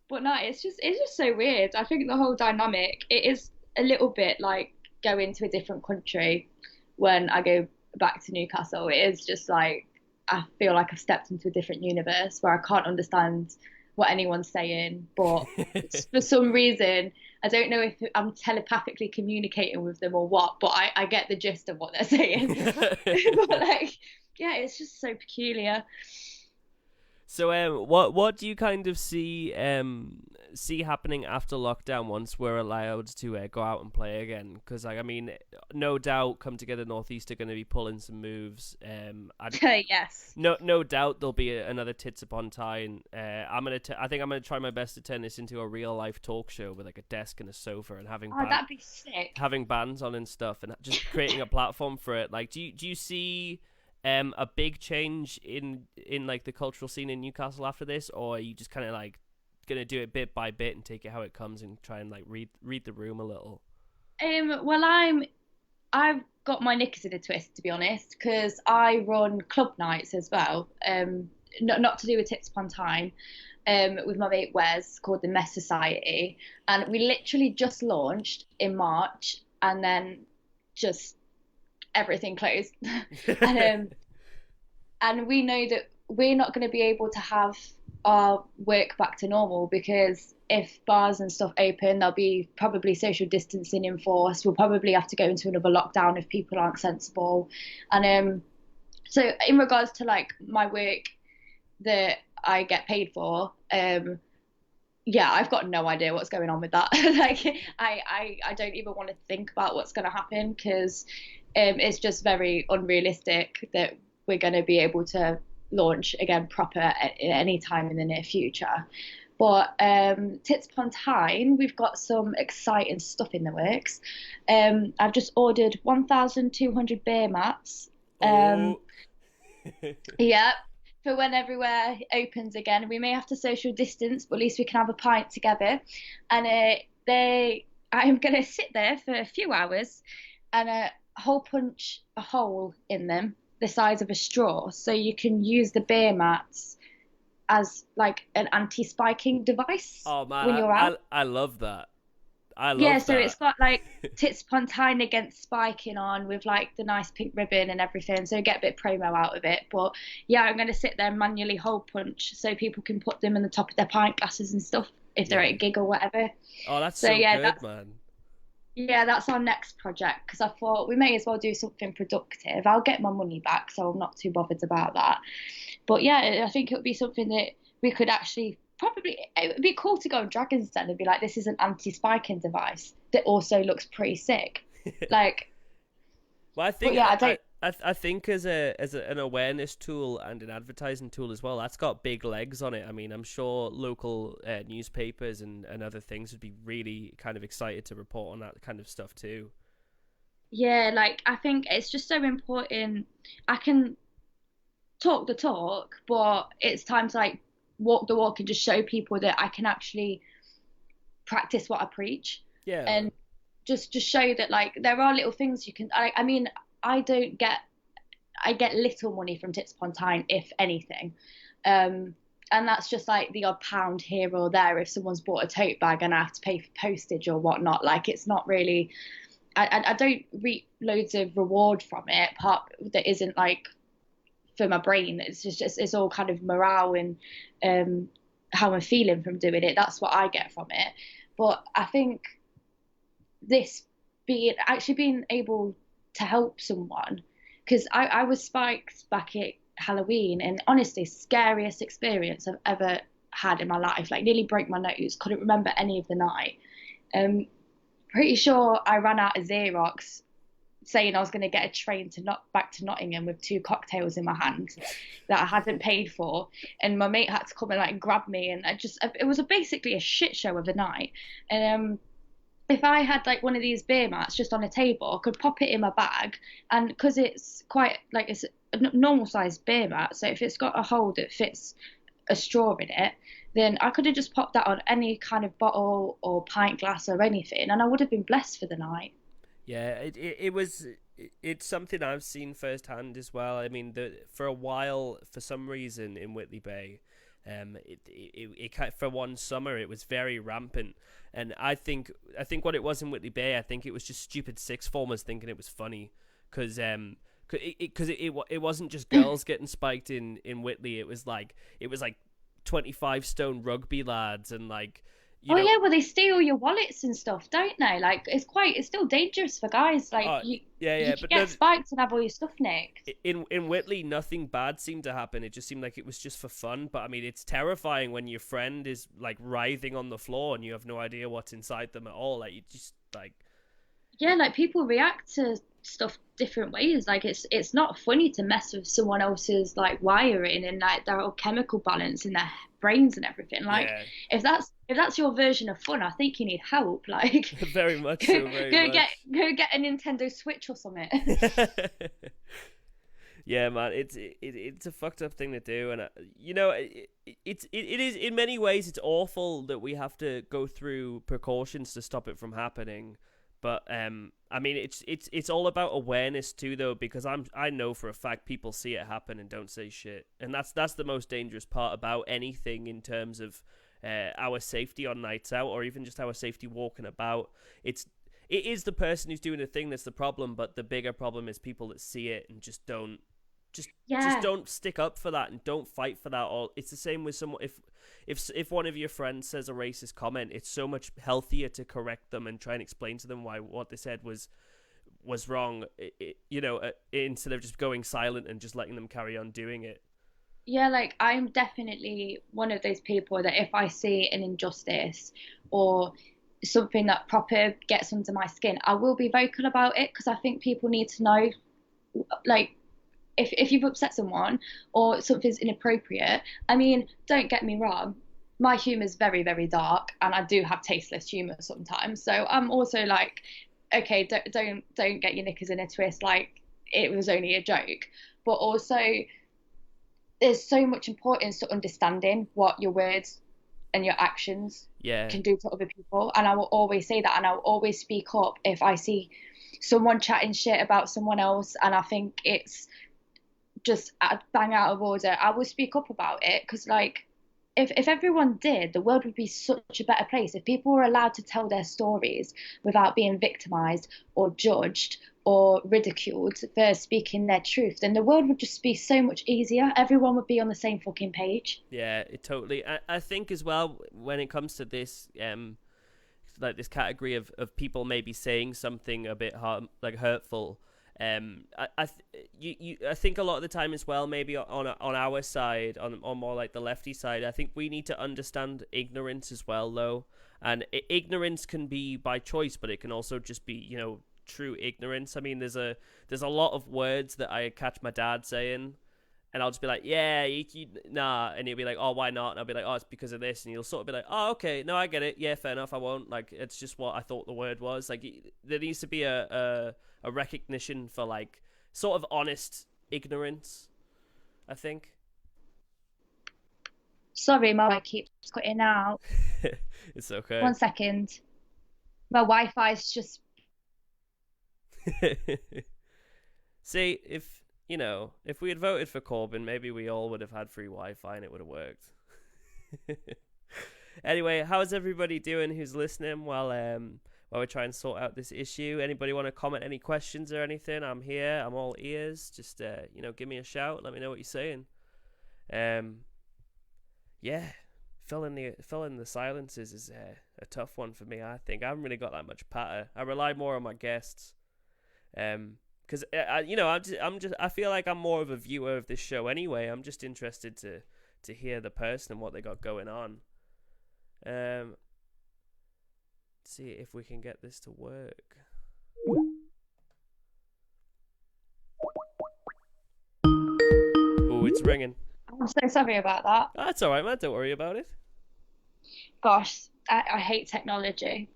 But no, it's just so weird. I think the whole dynamic, it is a little bit like going to a different country when I go back to Newcastle. It is just like I feel like I've stepped into a different universe where I can't understand what anyone's saying, but for some reason I don't know if I'm telepathically communicating with them or what, but I get the gist of what they're saying. But like, yeah, it's just so peculiar. So, what do you kind of see happening after lockdown once we're allowed to go out and play again? Because, like, I mean, no doubt, Come Together Northeast are going to be pulling some moves. Yes. No doubt there'll be another Tits Upon Tyne. I think I'm gonna try my best to turn this into a real life talk show with like a desk and a sofa and Oh, that'd be sick. having bands on and stuff, and just creating a platform for it. Like, do you see a big change in like the cultural scene in Newcastle after this, or are you just kind of like gonna do it bit by bit and take it how it comes and try and like read the room a little? Well, I've got my knickers in a twist, to be honest, because I run club nights as well. Not to do with Tits Upon Tyne, with my mate Wes, called the Mess Society, and we literally just launched in March, and then just everything closed. And we know that we're not going to be able to have our work back to normal, because if bars and stuff open, there'll be probably social distancing enforced. We'll probably have to go into another lockdown if people aren't sensible. And so in regards to like my work that I get paid for, yeah, I've got no idea what's going on with that. Like, I don't even want to think about what's going to happen, because it's just very unrealistic that we're going to be able to launch again proper at any time in the near future. But Tits Upon Tyne, we've got some exciting stuff in the works. I've just ordered 1,200 beer mats. Oh. Yeah, for when everywhere opens again. We may have to social distance, but at least we can have a pint together. And I'm going to sit there for a few hours and hole punch a hole in them the size of a straw, so you can use the beer mats as like an anti-spiking device when you're out. I love that. I love Yeah, so that. it's got like Tits Upon Tyne against spiking on with like the nice pink ribbon and everything, so you get a bit promo out of it. But yeah, I'm going to sit there and manually hole punch so people can put them in the top of their pint glasses and stuff if they're at a gig or whatever. Oh, that's so yeah, good, man. Yeah, that's our next project, because I thought we may as well do something productive. I'll get my money back, so I'm not too bothered about that. But yeah, I think it would be something that we could actually probably, it would be cool to go on Dragon's Den and be like, this is an anti-spiking device that also looks pretty sick. Like, well, I think yeah, I think as an awareness tool and an advertising tool as well, that's got big legs on it. I mean, I'm sure local newspapers and other things would be really kind of excited to report on that kind of stuff too. yeah, like I think it's just so important. I can talk the talk, but it's time to like walk the walk and just show people that I can actually practice what I preach. Yeah. And just show that like there are little things you can. I mean, I don't get. I get little money from Tits Upon Tyne, if anything. And that's just like the odd pound here or there if someone's bought a tote bag and I have to pay for postage or whatnot. Like, it's not really. I don't reap loads of reward from it, part that isn't like for my brain. It's just it's all kind of morale and how I'm feeling from doing it. That's what I get from it. But I think this being able to help someone, because I was spiked back at Halloween, and honestly, scariest experience I've ever had in my life. Like, nearly broke my nose, couldn't remember any of the night. Pretty sure I ran out of Xerox saying I was going to get a train back to Nottingham with 2 cocktails in my hand that I hadn't paid for, and my mate had to come and like grab me, and it was basically a shit show of a night. And if I had like one of these beer mats just on a table, I could pop it in my bag, and because it's quite like it's a normal sized beer mat, so if it's got a hole that fits a straw in it, then I could have just popped that on any kind of bottle or pint glass or anything, and I would have been blessed for the night. Yeah, it's something I've seen firsthand as well. I mean, for a while, for some reason in Whitley Bay, for one summer it was very rampant, and I think what it was in Whitley Bay, I think it was just stupid sixth formers thinking it was funny, because it wasn't just girls getting spiked in Whitley. It was like 25 stone rugby lads and like you Oh know, yeah, well they steal your wallets and stuff, don't they? Like it's still dangerous for guys. Like uh, yeah, you yeah, could but no, get spiked and have all your stuff nicked. in Whitley, nothing bad seemed to happen. It just seemed like it was just for fun. But I mean, it's terrifying when your friend is like writhing on the floor and you have no idea what's inside them at all. Like you just like, Yeah, like people react to stuff different ways. Like it's not funny to mess with someone else's like wiring and like their whole chemical balance in their brains and everything. Like yeah, if that's your version of fun, I think you need help. Like very much go so, very go get much. go get a Nintendo Switch or something. Yeah, man, it's a fucked up thing to do, and you know, it is in many ways it's awful that we have to go through precautions to stop it from happening. But I mean, it's all about awareness too, though, because I know for a fact people see it happen and don't say shit, and that's the most dangerous part about anything in terms of our safety on nights out, or even just our safety walking about. It is the person who's doing the thing that's the problem, but the bigger problem is people that see it and just Yeah. don't stick up for that and don't fight for that. Or it's the same with someone if one of your friends says a racist comment, it's so much healthier to correct them and try and explain to them why what they said was wrong. Instead of just going silent and just letting them carry on doing it. Yeah, like I'm definitely one of those people that if I see an injustice or something that proper gets under my skin, I will be vocal about it because I think people need to know, like, if you've upset someone or something's inappropriate, I mean, don't get me wrong, my humor is very, very dark and I do have tasteless humor sometimes. So I'm also like, okay, don't get your knickers in a twist, like it was only a joke. But also there's so much importance to understanding what your words and your actions Yeah, can do to other people. And I will always say that. And I will always speak up if I see someone chatting shit about someone else and I think it's just bang out of order. I will speak up about it because, like, if everyone did, the world would be such a better place. If people were allowed to tell their stories without being victimized or judged or ridiculed for speaking their truth, then the world would just be so much easier. Everyone would be on the same fucking page. yeah, it totally. I think as well when it comes to this, like this category of people maybe saying something a bit like hurtful. I think a lot of the time as well, maybe on our side, on more like the lefty side, I think we need to understand ignorance as well, though. And ignorance can be by choice, but it can also just be, true ignorance. I mean, there's a lot of words that I catch my dad saying, and I'll just be like, yeah, nah, and he'll be like, oh, why not? And I'll be like, oh, it's because of this, and he'll sort of be like, oh, okay, no, I get it, yeah, fair enough, I won't. Like, it's just what I thought the word was. Like, there needs to be a recognition for like sort of honest ignorance, I think. Sorry, my mic keeps cutting out. It's okay. 1 second. My Wi-Fi's just. See, if we had voted for Corbyn, maybe we all would have had free Wi-Fi and it would have worked. Anyway, how's everybody doing who's listening while we try and sort out this issue? Anybody want to comment any questions or anything? I'm here. I'm all ears. Just give me a shout. Let me know what you're saying. Yeah, filling the silences is a tough one for me. I think I haven't really got that much patter. I rely more on my guests. Because I feel like I'm more of a viewer of this show anyway. I'm just interested to hear the person and what they got going on. See if we can get this to work. Oh, it's ringing. I'm so sorry about that. That's all right, man. Don't worry about it. Gosh, I hate technology.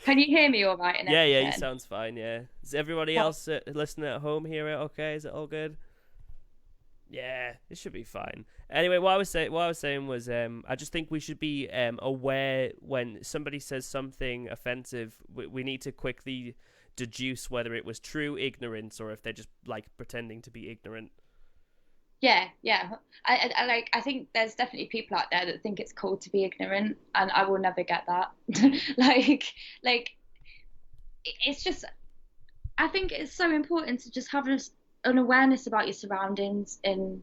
Can you hear me all right and Yeah, everything? you sounds fine. Yeah. Is everybody What? else listening at home hear it okay? Is it all good? Yeah, it should be fine. Anyway, what I was saying was, I just think we should be aware when somebody says something offensive. We need to quickly deduce whether it was true ignorance or if they're just like pretending to be ignorant. Yeah, yeah. I think there's definitely people out there that think it's cool to be ignorant, and I will never get that. like it's just I think it's so important to just have an awareness about your surroundings and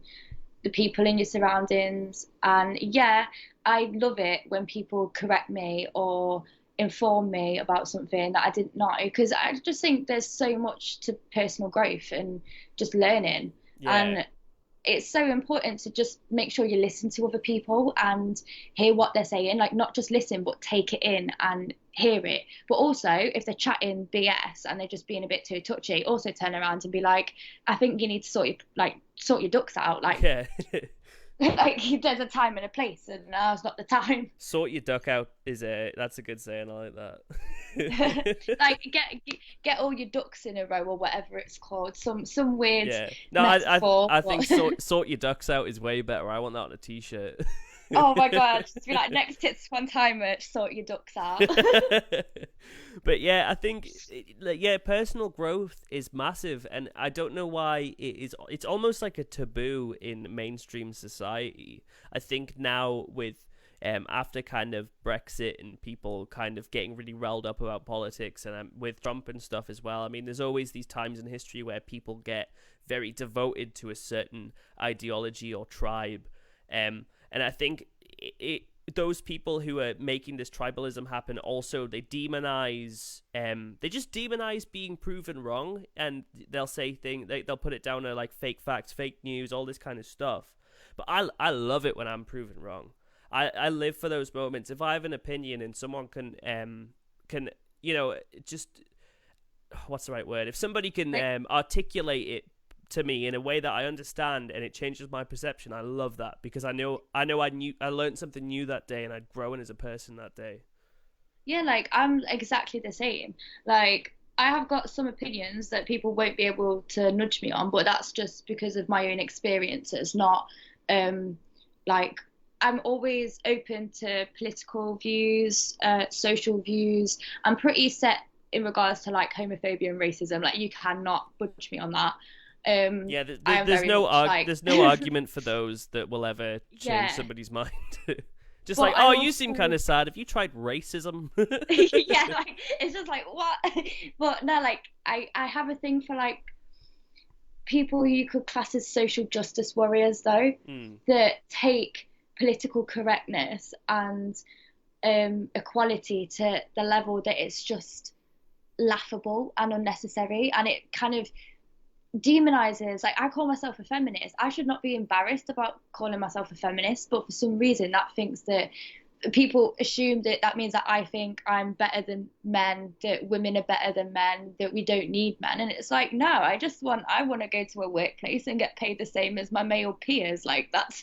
the people in your surroundings. And yeah, I love it when people correct me or inform me about something that I didn't know, because I just think there's so much to personal growth and just learning. Yeah. And it's so important to just make sure you listen to other people and hear what they're saying, like not just listen but take it in and hear it. But also if they're chatting BS and they're just being a bit too touchy, also turn around and be like, I think you need to sort your ducks out, like Yeah. like there's a time and a place and now's not the time. Sort your duck out that's a good saying. I like that. Like get all your ducks in a row or whatever it's called, some weird Yeah. No, metaphor, I but... think sort your ducks out is way better. I want that on a t-shirt. Oh my god, just be like, next Tits Upon Tyne merch, sort your ducks out. But yeah, I think yeah, personal growth is massive, and I don't know why it's almost like a taboo in mainstream society. I think now with after kind of Brexit and people kind of getting really riled up about politics, and with Trump and stuff as well. I mean, there's always these times in history where people get very devoted to a certain ideology or tribe, and I think those people who are making this tribalism happen also, they just demonize being proven wrong, and they'll say they'll put it down to like fake facts, fake news, all this kind of stuff. But I love it when I'm proven wrong. I live for those moments. If I have an opinion and someone can just, what's the right word, if somebody can articulate it to me in a way that I understand and it changes my perception, I love that, because I learned something new that day and I'd grown as a person that day. Yeah, like I'm exactly the same. Like I have got some opinions that people won't be able to nudge me on, but that's just because of my own experiences, not like I'm always open to political views, social views. I'm pretty set in regards to like homophobia and racism. Like you cannot budge me on that. Yeah, there's there's no argument for those that will ever change somebody's mind. Just but like, oh, you seem kind of sad. Have you tried racism? Yeah, like it's just like what? But no, like I have a thing for like people who you could class as social justice warriors, though, that take political correctness and equality to the level that it's just laughable and unnecessary, and it kind of demonizes. Like I call myself a feminist, I should not be embarrassed about calling myself a feminist, but for some reason that thinks that people assume that that means that I think I'm better than men, that women are better than men, that we don't need men. And it's like, no, I want to go to a workplace and get paid the same as my male peers. Like that's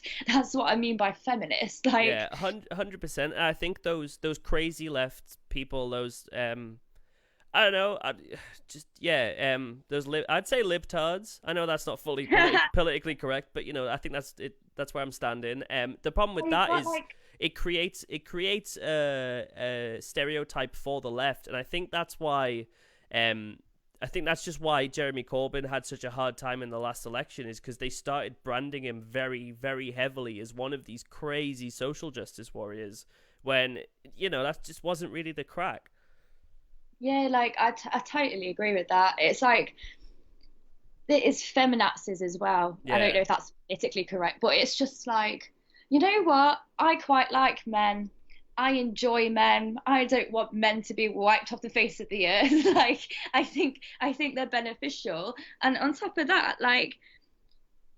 what I mean by feminist. Like, yeah, 100%. I think those crazy left people, those I don't know. I'd say libtards. I know that's not fully politically correct, but I think that's it. That's where I'm standing. The problem with that is it creates a stereotype for the left, and I think that's why. I think that's just why Jeremy Corbyn had such a hard time in the last election, is because they started branding him very, very heavily as one of these crazy social justice warriors, when that just wasn't really the crack. Yeah, like I totally agree with that. It's like there is feminazis as well. Yeah. I don't know if that's politically correct, but it's just like, you know what? I quite like men. I enjoy men. I don't want men to be wiped off the face of the earth. Like I think they're beneficial. And on top of that, like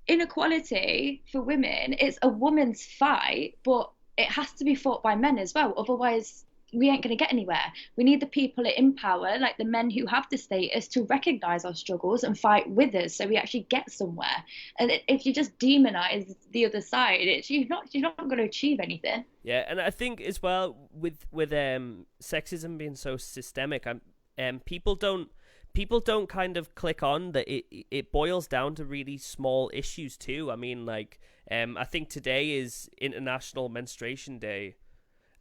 inequality for women, it's a woman's fight, but it has to be fought by men as well. Otherwise, we ain't going to get anywhere. We need the people in power, like the men who have the status, to recognize our struggles and fight with us, so we actually get somewhere. And if you just demonize the other side, you're not going to achieve anything. Yeah, and I think as well with sexism being so systemic, people don't kind of click on that it boils down to really small issues too. I mean, like I think today is International Menstruation Day.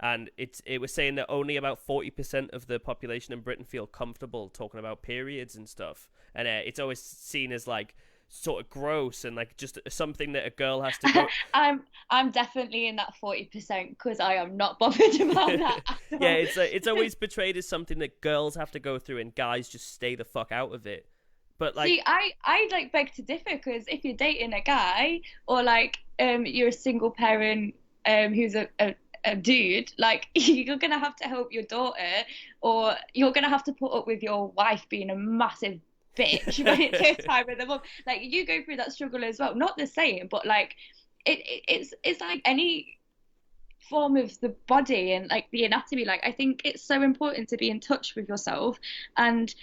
And it was saying that only about 40% of the population in Britain feel comfortable talking about periods and stuff. And it's always seen as like sort of gross and like just something that a girl has to go. I'm definitely in that 40% because I am not bothered about that. Yeah, it's always portrayed as something that girls have to go through and guys just stay the fuck out of it. But like, See, I like beg to differ because if you're dating a guy or like you're a single parent who's a dude, like you're gonna have to help your daughter or you're gonna have to put up with your wife being a massive bitch when it's her time with the mum. Like you go through that struggle as well. Not the same, but like it's like any form of the body and like the anatomy. Like I think it's so important to be in touch with yourself, and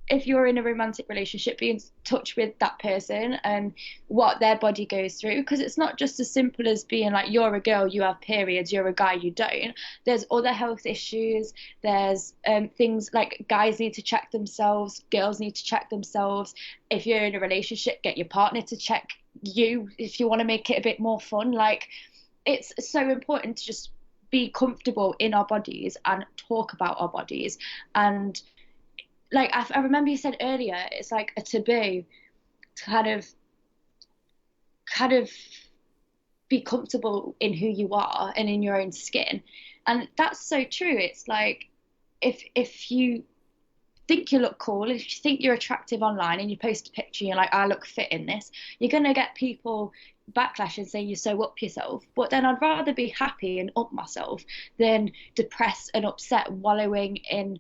if you're in a romantic relationship, be in touch with that person and what their body goes through, because it's not just as simple as being like you're a girl, you have periods, you're a guy, you don't. There's other health issues. There's things like guys need to check themselves, girls need to check themselves. If you're in a relationship, get your partner to check you if you want to make it a bit more fun. Like it's so important to just be comfortable in our bodies and talk about our bodies. And like I remember you said earlier, it's like a taboo to kind of be comfortable in who you are and in your own skin. And that's so true. It's like if you think you look cool, if you think you're attractive online and you post a picture and you're like, I look fit in this, you're gonna get people backlash and say you're so up yourself. But then I'd rather be happy and up myself than depressed and upset, wallowing in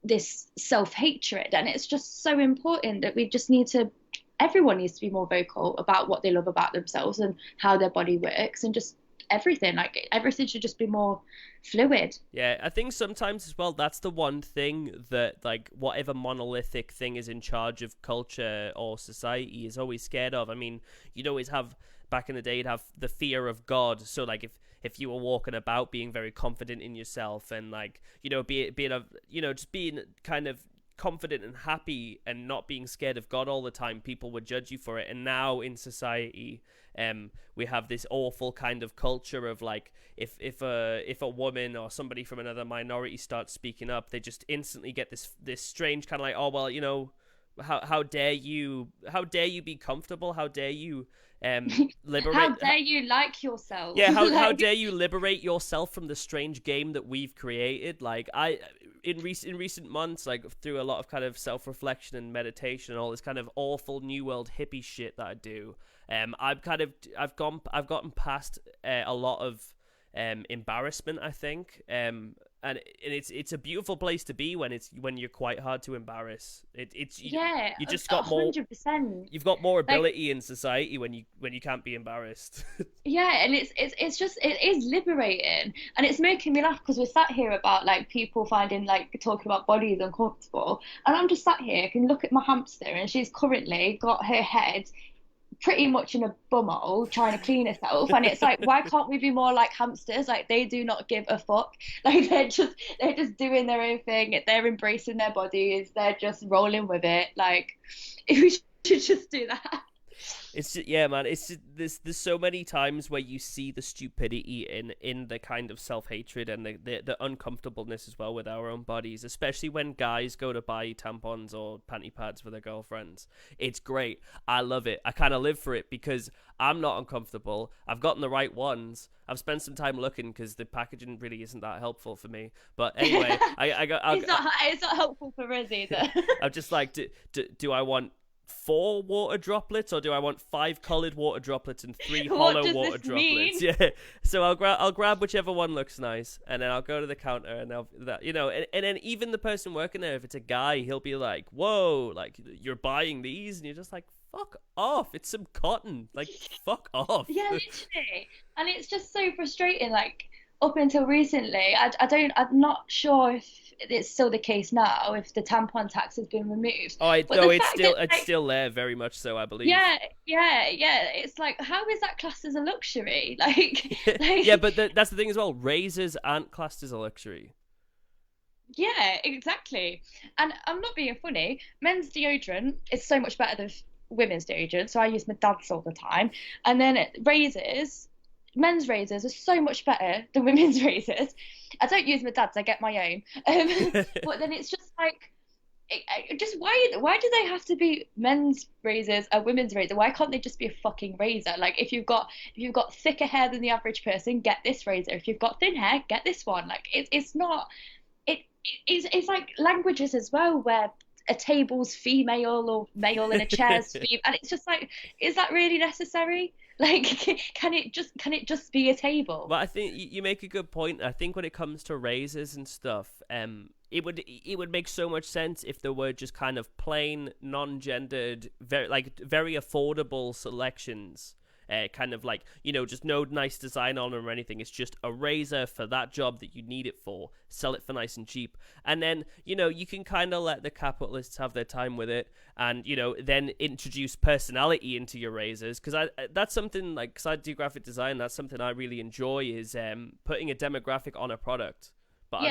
this self-hatred. And it's just so important that we just need to, everyone needs to be more vocal about what they love about themselves and how their body works, and just everything, like everything should just be more fluid. Yeah, I think sometimes as well, that's the one thing that, like, whatever monolithic thing is in charge of culture or society is always scared of. I mean, you'd always have, back in the day, you'd have the fear of God. So, like, if you were walking about being very confident in yourself and, like, you know, just being kind of confident and happy and not being scared of God all the time, people would judge you for it. And now in society, we have this awful kind of culture of like, if a woman or somebody from another minority starts speaking up, they just instantly get this strange kind of like, oh well, you know, how dare you be comfortable, how dare you liberate, how dare you like yourself. yeah, how Like, dare you liberate yourself from the strange game that we've created. Like in recent months, like through a lot of kind of self-reflection and meditation and all this kind of awful new world hippie shit that I do, I've gotten past a lot of embarrassment, I think, and it's a beautiful place to be when you're quite hard to embarrass. yeah, you just got more 100%. you've got more Like, ability in society when you can't be embarrassed. yeah, and it's just it is liberating, and it's making me laugh because we're sat here about like people finding like talking about bodies uncomfortable, and I'm just sat here, I can look at my hamster, and she's currently got her head pretty much in a bumhole trying to clean herself, and it's like, why can't we be more like hamsters? Like they do not give a fuck. Like they're just doing their own thing, they're embracing their bodies, they're just rolling with it. Like we should just do that. It's just, yeah, man. It's just, there's so many times where you see the stupidity in the kind of self-hatred and the uncomfortableness as well with our own bodies, especially when guys go to buy tampons or panty pads for their girlfriends. It's great. I love it. I kind of live for it because I'm not uncomfortable. I've gotten the right ones. I've spent some time looking because the packaging really isn't that helpful for me. But anyway, It's not helpful for us either. I'm just like, do I want 4 water droplets or do I want 5 colored water droplets and 3 hollow water droplets? Mean? Yeah. So I'll grab whichever one looks nice, and then I'll go to the counter and and then even the person working there, if it's a guy, he'll be like, "Whoa, like you're buying these?" And you're just like, "Fuck off! It's some cotton. Like fuck off." Yeah, literally. And it's just so frustrating. Like up until recently, I'm not sure if it's still the case now, if the tampon tax has been removed. Oh, no, it's still there, very much so, I believe. Yeah. It's like, how is that classed as a luxury? Yeah, but that's the thing as well. Razors aren't classed as a luxury. Yeah, exactly. And I'm not being funny. Men's deodorant is so much better than women's deodorant, so I use my dad's all the time. And then razors. Men's razors are so much better than women's razors. I don't use my dad's, I get my own. But then it's just like, just why do they have to be men's razors and women's razor? Why can't they just be a fucking razor? Like if you've got thicker hair than the average person, get this razor. If you've got thin hair, get this one. Like it's not. It's like languages as well, where a table's female or male and a chair's female, and it's just like, is that really necessary? Like, can it just be a table? But I think you make a good point. I think when it comes to razors and stuff, it would make so much sense if there were just kind of plain, non-gendered, very affordable selections. Kind of like, just no nice design on them or anything. It's just a razor for that job that you need it for. Sell it for nice and cheap. And then, you can kind of let the capitalists have their time with it and, then introduce personality into your razors. Because that's something, like, because I do graphic design, that's something I really enjoy is putting a demographic on a product. But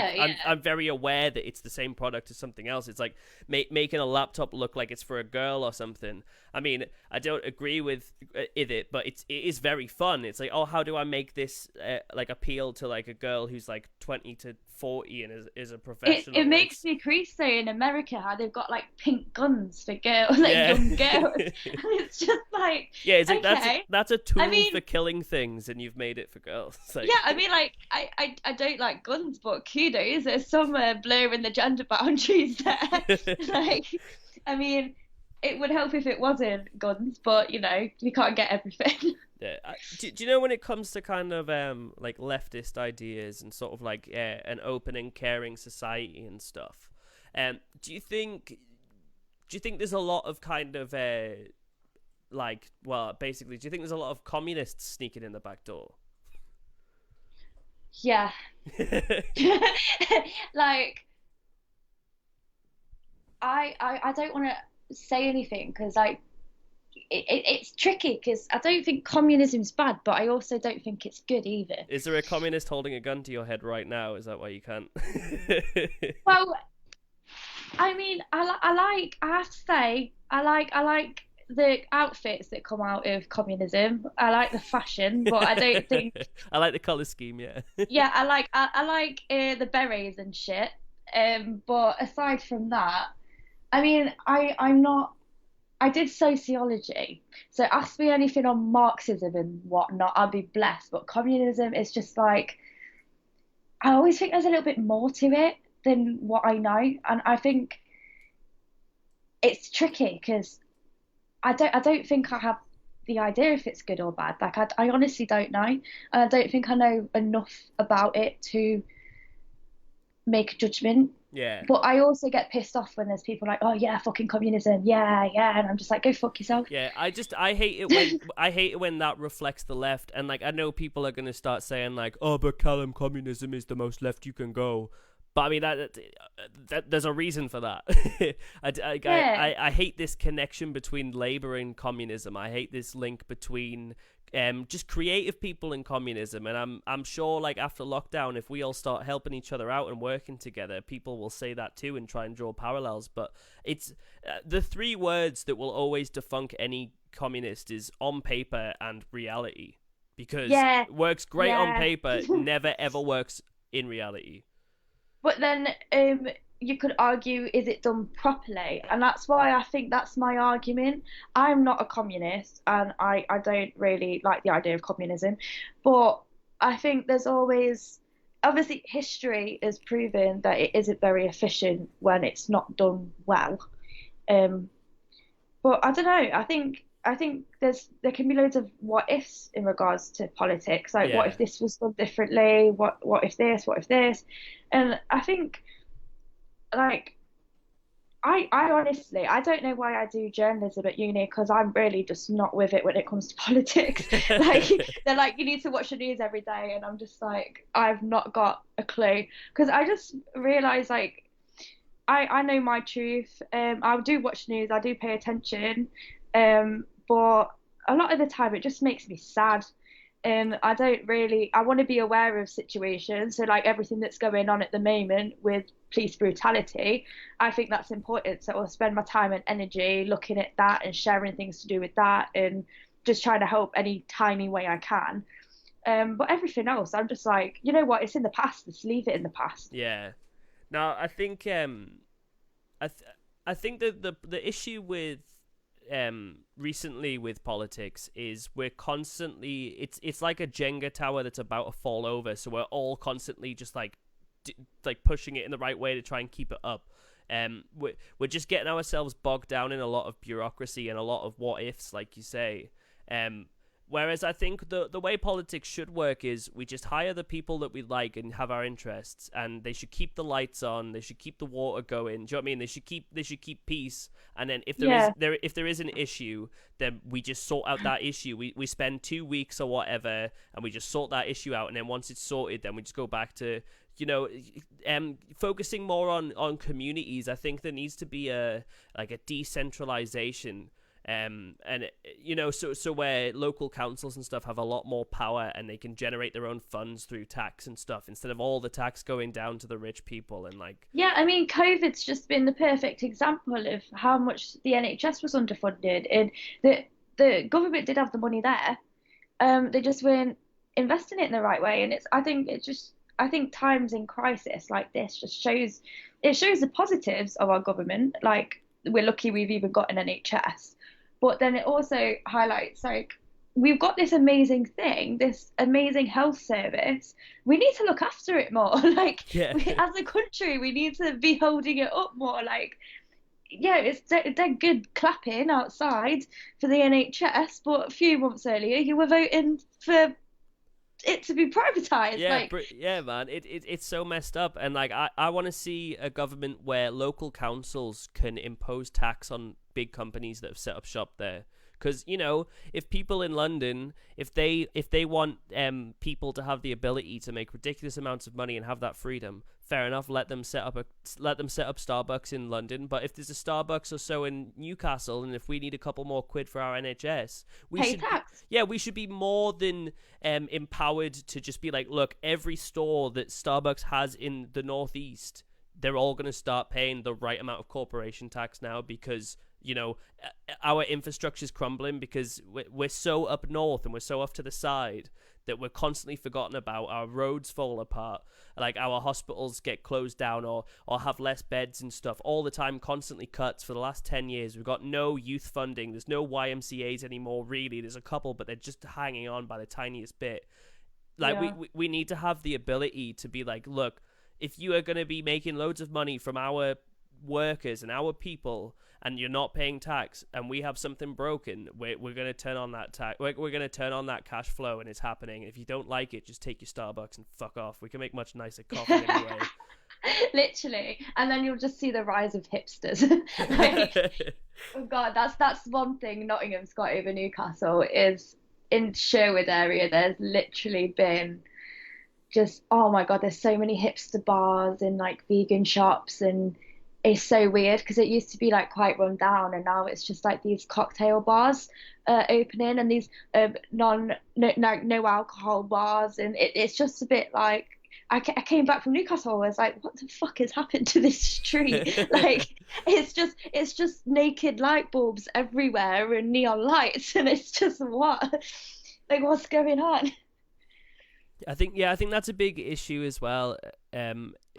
I'm very aware that it's the same product as something else. It's like making a laptop look like it's for a girl or something. I mean, I don't agree with it, but it is very fun. It's like, oh, how do I make this like appeal to like a girl who's like 20 to 40 and is a professional? It makes me crease though in America how they've got like pink guns for girls, like young girls, and it's just like, it's like okay. that's a tool for killing things, and you've made it for girls. Like, yeah, I mean, like I don't like guns, but kudos, there's some blurring the gender boundaries there. Like, I mean, it would help if it wasn't guns, but we can't get everything. Yeah. Do you know when it comes to kind of like leftist ideas and sort of like an open and caring society and stuff? Do you think there's a lot of kind of basically, do you think there's a lot of communists sneaking in the back door? Yeah. Like, I don't want to say anything because like it's tricky because I don't think communism's bad, but I also don't think it's good either. Is there a communist holding a gun to your head right now? Is that why you can't? Well, I mean, I have to say, I like the outfits that come out of communism. I like the fashion, but I don't think. I like the color scheme, yeah. Yeah, I like the berets and shit. But aside from that, I mean, I'm not. I did sociology, so ask me anything on Marxism and whatnot, I'll be blessed. But communism is just like, I always think there's a little bit more to it than what I know, and I think it's tricky because I don't think I have the idea if it's good or bad. Like I honestly don't know, and I don't think I know enough about it to make a judgment. Yeah. But I also get pissed off when there's people like, oh yeah, fucking communism, yeah, and I'm just like, go fuck yourself. Yeah, I hate it when that reflects the left, and like I know people are gonna start saying like, oh, but Callum, communism is the most left you can go. But I mean that there's a reason for that. I hate this connection between Labour and communism. I hate this link between just creative people in communism, and I'm sure like after lockdown, if we all start helping each other out and working together, people will say that too and try and draw parallels. But it's the three words that will always debunk any communist is on paper and reality, because it works great on paper, never ever works in reality. But then you could argue, is it done properly? And that's why I think that's my argument. I'm not a communist, and I don't really like the idea of communism. But I think there's always, obviously, history has proven that it isn't very efficient when it's not done well. But I don't know. I think there can be loads of what ifs in regards to politics. Like, what if this was done differently? What if this? What if this? And I think, like, I honestly, I don't know why I do journalism at uni, because I'm really just not with it when it comes to politics. Like, they're like, you need to watch the news every day, and I'm just like, I've not got a clue, because I just realise, like, I know my truth. I do watch news, I do pay attention, but a lot of the time it just makes me sad. I want to be aware of situations. So like everything that's going on at the moment with police brutality, I think that's important. So I'll spend my time and energy looking at that and sharing things to do with that and just trying to help any tiny way I can. But everything else, I'm just like, you know what? It's in the past. Let's leave it in the past. Yeah. Now, I think I think that the issue with recently with politics is we're constantly it's like a Jenga tower that's about to fall over, so we're all constantly just like pushing it in the right way to try and keep it up. We're just getting ourselves bogged down in a lot of bureaucracy and a lot of what ifs, like you say. Whereas I think the way politics should work is we just hire the people that we like and have our interests, and they should keep the lights on, they should keep the water going. Do you know what I mean? They should keep peace, and then if there is an issue, then we just sort out that issue. We spend 2 weeks or whatever, and we just sort that issue out, and then once it's sorted, then we just go back to, you know, focusing more on communities. I think there needs to be a decentralization. And you know, so where local councils and stuff have a lot more power, and they can generate their own funds through tax and stuff, instead of all the tax going down to the rich people. And like, Yeah, I mean, COVID's just been the perfect example of how much the NHS was underfunded. And the government did have the money there. They just weren't investing it in the right way. And I think times in crisis like this just shows the positives of our government. Like, we're lucky we've even got an NHS. But then it also highlights, like, we've got this amazing thing, this amazing health service. We need to look after it more. Like, yeah. as a country, we need to be holding it up more. Like, yeah, they're good clapping outside for the NHS, but a few months earlier, you were voting for it to be privatized. Yeah, like, yeah, man. It's so messed up, and like I want to see a government where local councils can impose tax on big companies that have set up shop there. Because, you know, if people in London, if they want people to have the ability to make ridiculous amounts of money and have that freedom, fair enough. Let them set up Starbucks in London. But if there's a Starbucks or so in Newcastle, and if we need a couple more quid for our NHS, we should be more than empowered to just be like, look, every store that Starbucks has in the Northeast, they're all going to start paying the right amount of corporation tax now, because, you know, our infrastructure is crumbling, because we're so up north and we're so off to the side that we're constantly forgotten about. Our roads fall apart, like our hospitals get closed down or have less beds and stuff all the time, constantly cuts. For the last 10 years, we've got no youth funding. There's no YMCAs anymore, really. There's a couple, but they're just hanging on by the tiniest bit. Like, we need to have the ability to be like, look, if you are going to be making loads of money from our workers and our people, and you're not paying tax, and we have something broken, we're going to turn on that tax. We're going to turn on that cash flow, and it's happening. If you don't like it, just take your Starbucks and fuck off. We can make much nicer coffee anyway. Literally. And then you'll just see the rise of hipsters. Like, oh God, that's one thing Nottingham's got over Newcastle, is in Sherwood area, there's literally been just, oh my God, there's so many hipster bars and like vegan shops, and it's so weird because it used to be like quite run down, and now it's just like these cocktail bars opening, and these no alcohol bars, and it's just a bit like, I came back from Newcastle, I was like, what the fuck has happened to this street? Like, it's just naked light bulbs everywhere and neon lights, and it's just, what's going on? I think that's a big issue as well,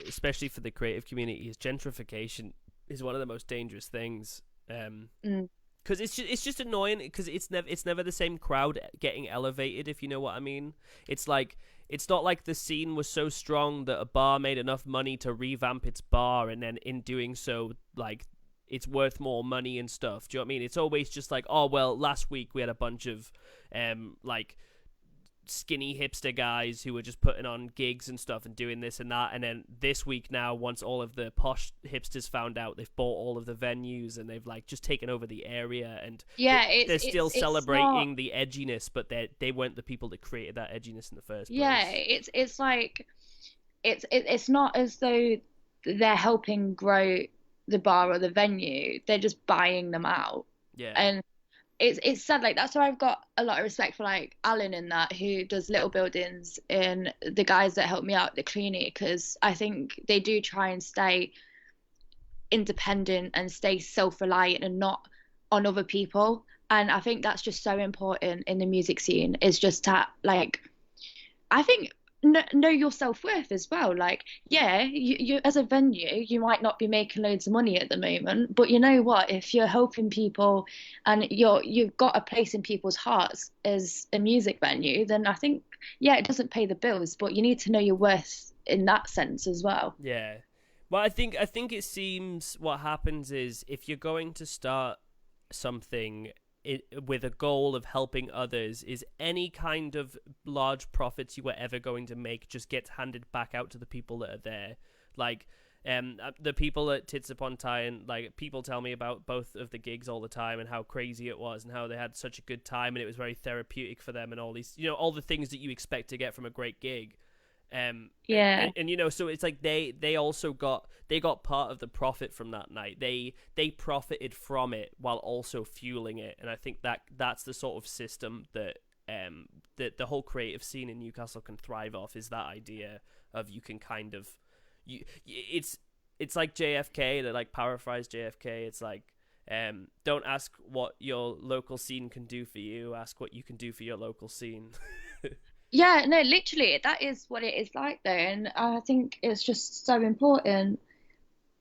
especially for the creative community. Is gentrification is one of the most dangerous things, because it's just annoying, because it's never the same crowd getting elevated, if you know what I mean. It's like, it's not like the scene was so strong that a bar made enough money to revamp its bar, and then in doing so, like, it's worth more money and stuff. Do you know what I mean? It's always just like, oh well, last week we had a bunch of like skinny hipster guys who were just putting on gigs and stuff and doing this and that, and then this week now, once all of the posh hipsters found out, they've bought all of the venues and they've like just taken over the area, and they're still celebrating the edginess, but they weren't the people that created that edginess in the first place. Yeah, it's like it's not as though they're helping grow the bar or the venue, they're just buying them out. Yeah. And it's sad. Like, that's why I've got a lot of respect for like Alan and that, who does Little Buildings, and the guys that help me out at the Cleanie, because I think they do try and stay independent and stay self-reliant and not on other people. And I think that's just so important in the music scene, is just to, like, I think, know your self-worth as well. Like, yeah, you as a venue, you might not be making loads of money at the moment, but you know what, if you're helping people and you've got a place in people's hearts as a music venue, then I think, yeah, it doesn't pay the bills, but you need to know your worth in that sense as well. Yeah. Well, I think it seems what happens is if you're going to start something with a goal of helping others, is any kind of large profits you were ever going to make just gets handed back out to the people that are there. Like, the people at Tits Upon Tyne, like, people tell me about both of the gigs all the time and how crazy it was and how they had such a good time and it was very therapeutic for them and all these, all the things that you expect to get from a great gig. Yeah. And so it's like they also got part of the profit from that night. They profited from it while also fueling it, and I think that's the sort of system that that the whole creative scene in Newcastle can thrive off, is that idea of you can kind of it's like JFK, to like paraphrase JFK. It's like, don't ask what your local scene can do for you, ask what you can do for your local scene. Yeah, no, literally, that is what it is like though, and I think it's just so important.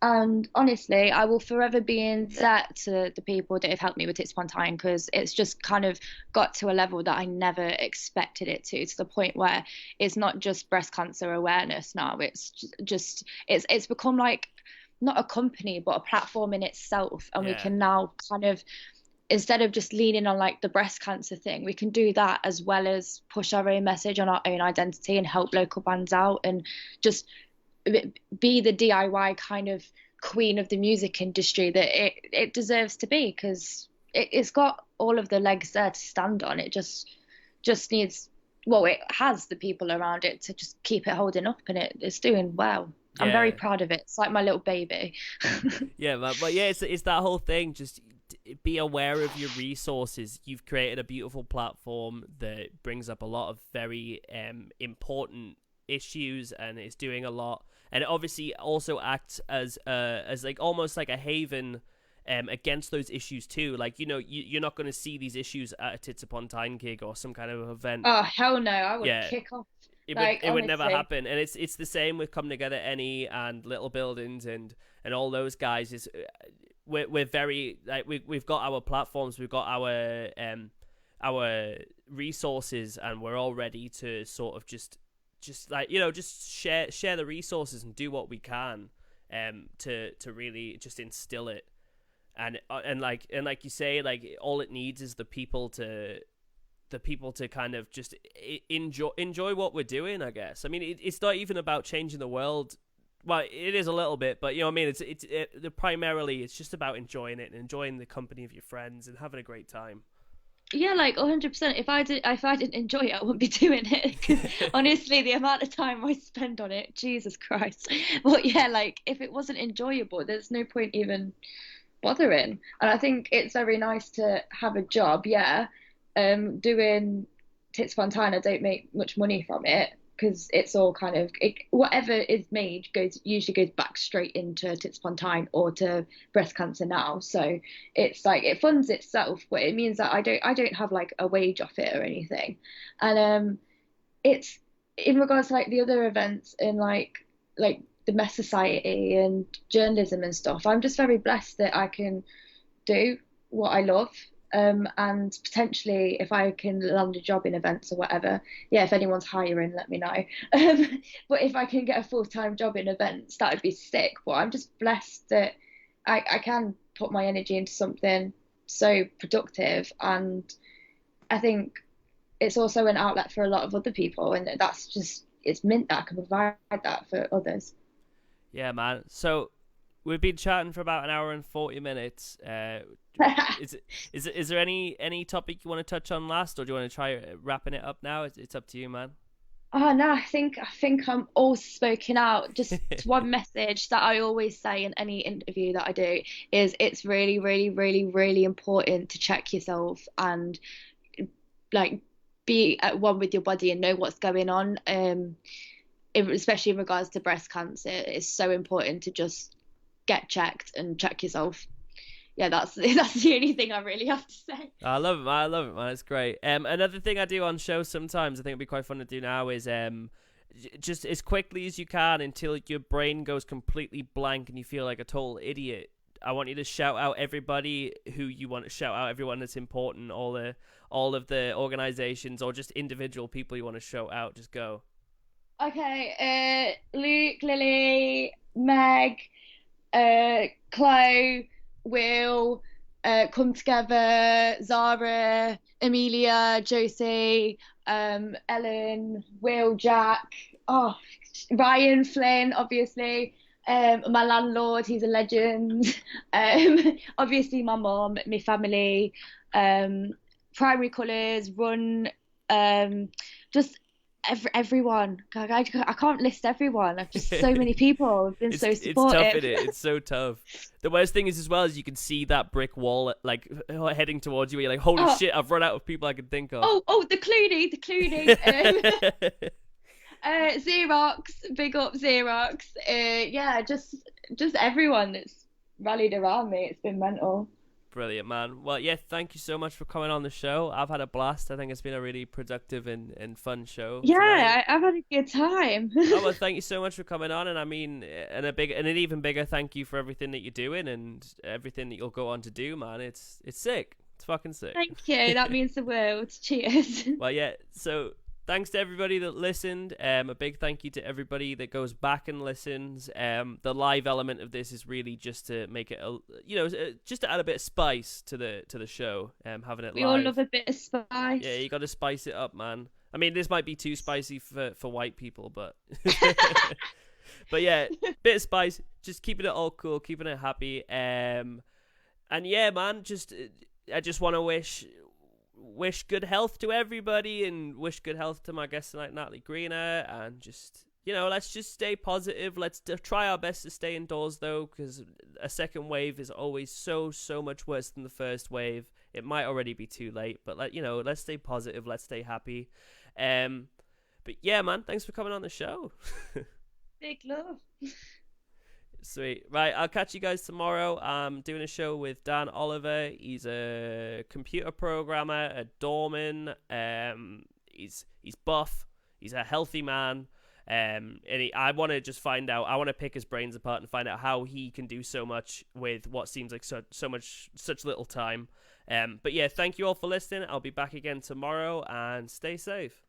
And honestly, I will forever be in debt to the people that have helped me with Tits Upon Tyne, because it's just kind of got to a level that I never expected it to the point where it's not just breast cancer awareness now. It's just it's become like not a company but a platform in itself, and we Yeah, can now kind of, instead of just leaning on like the breast cancer thing, we can do that as well as push our own message on our own identity and help local bands out and just be the DIY kind of queen of the music industry that it deserves to be, because it's got all of the legs there to stand on. It just needs, well, it has the people around it to just keep it holding up, and it's doing well. I'm very yeah, proud of it. It's like my little baby. yeah, man. But yeah, it's that whole thing. Just be aware of your resources. You've created a beautiful platform that brings up a lot of very important issues, and it's doing a lot. And it obviously also acts as like almost like a haven against those issues too. Like, you're not going to see these issues at a Tits Upon Tyne gig or some kind of event. Oh hell no, I would Yeah, kick off. it would Like it would never honestly. happen. And it's the same with Come Together Any and Little Buildings and all those guys. Is we're very, like, we've got our platforms, we've got our resources, and we're all ready to sort of just like, just share the resources and do what we can to really just instill it. And like you say, like, all it needs is the people to kind of just enjoy what we're doing, I guess. I mean, it's not even about changing the world. Well, it is a little bit, but I mean, primarily it's just about enjoying it and enjoying the company of your friends and having a great time. Yeah, like 100%. If I didn't enjoy it, I wouldn't be doing it. 'Cause honestly, the amount of time I spend on it, Jesus Christ. But yeah, like if it wasn't enjoyable, there's no point even bothering. And I think it's very nice to have a job, yeah. Doing Tits Fontana, I don't make much money from it because it's all kind of whatever is made usually goes back straight into Tits Tyne or to breast cancer now. So it's like it funds itself, but it means that I don't have like a wage off it or anything. And it's in regards to like the other events in like the Mess Society and journalism and stuff. I'm just very blessed that I can do what I love. And potentially, if I can land a job in events or whatever, yeah, if anyone's hiring, let me know. But if I can get a full-time job in events, that would be sick. But I'm just blessed that I can put my energy into something so productive. And I think it's also an outlet for a lot of other people. And that's just, it's mint that I can provide that for others. Yeah, man. So we've been chatting for about an hour and 40 minutes. Is there any topic you want to touch on last, or do you want to try wrapping it up now? It's up to you, man. Oh no, I think I'm all spoken out. Just one message that I always say in any interview that I do is it's really, really, really, really important to check yourself and like be at one with your body and know what's going on. Especially in regards to breast cancer, it's so important to just get checked and check yourself. Yeah, that's the only thing I really have to say. I love it, man. I love it, man. It's great. Another thing I do on shows sometimes, I think it'd be quite fun to do now, is just as quickly as you can until your brain goes completely blank and you feel like a total idiot. I want you to shout out everybody who you want to shout out, everyone that's important, all of the organizations or just individual people you want to shout out. Just go. Okay, Luke, Lily, Meg, Chloe, Will, Come Together, Zara, Amelia, Josie, Ellen, Will, Jack, oh, Ryan, Flynn, obviously. My landlord, he's a legend. Obviously my mom, my family, um, primary colours, run, just everyone. I can't list everyone. I've just so many people have been so It's tough, supportive. isn't it? It's so tough. The worst thing is as well is you can see that brick wall like heading towards you. Where you're like, holy Oh, shit! I've run out of people I can think of. oh, the Clooney. Xerox, big up Xerox. Yeah, just everyone that's rallied around me. It's been mental. Brilliant, man. Well, yeah, thank you so much for coming on the show. I've had a blast. I think it's been a really productive and fun show tonight. Yeah, I've had a good time. Oh well, thank you so much for coming on, and I mean, and an even bigger thank you for everything that you're doing and everything that you'll go on to do, man. It's sick. It's fucking sick. Thank you. That means the world. Cheers. Well, yeah. So thanks to everybody that listened. A big thank you to everybody that goes back and listens. The live element of this is really just to make it, just to add a bit of spice to the show. Having it We all live. love a bit of Yeah, spice. you got to spice it up, man. I mean, this might be too spicy for white people, but but yeah, bit of spice, just keeping it all cool, keeping it happy. And yeah, man, I just want to wish good health to everybody and wish good health to my guest tonight, Natalie Greener, and just let's just stay positive. Let's try our best to stay indoors though, because a second wave is always so much worse than the first wave. It might already be too late, but let's stay positive. Let's stay happy. Um, but yeah, man, thanks for coming on the show. Big love. Sweet. Right, I'll catch you guys tomorrow. I'm doing a show with Dan Oliver. He's a computer programmer, a doorman. He's buff. He's a healthy man. I want to just find out. I want to pick his brains apart and find out how he can do so much with what seems like such little time. But yeah, thank you all for listening. I'll be back again tomorrow, and stay safe.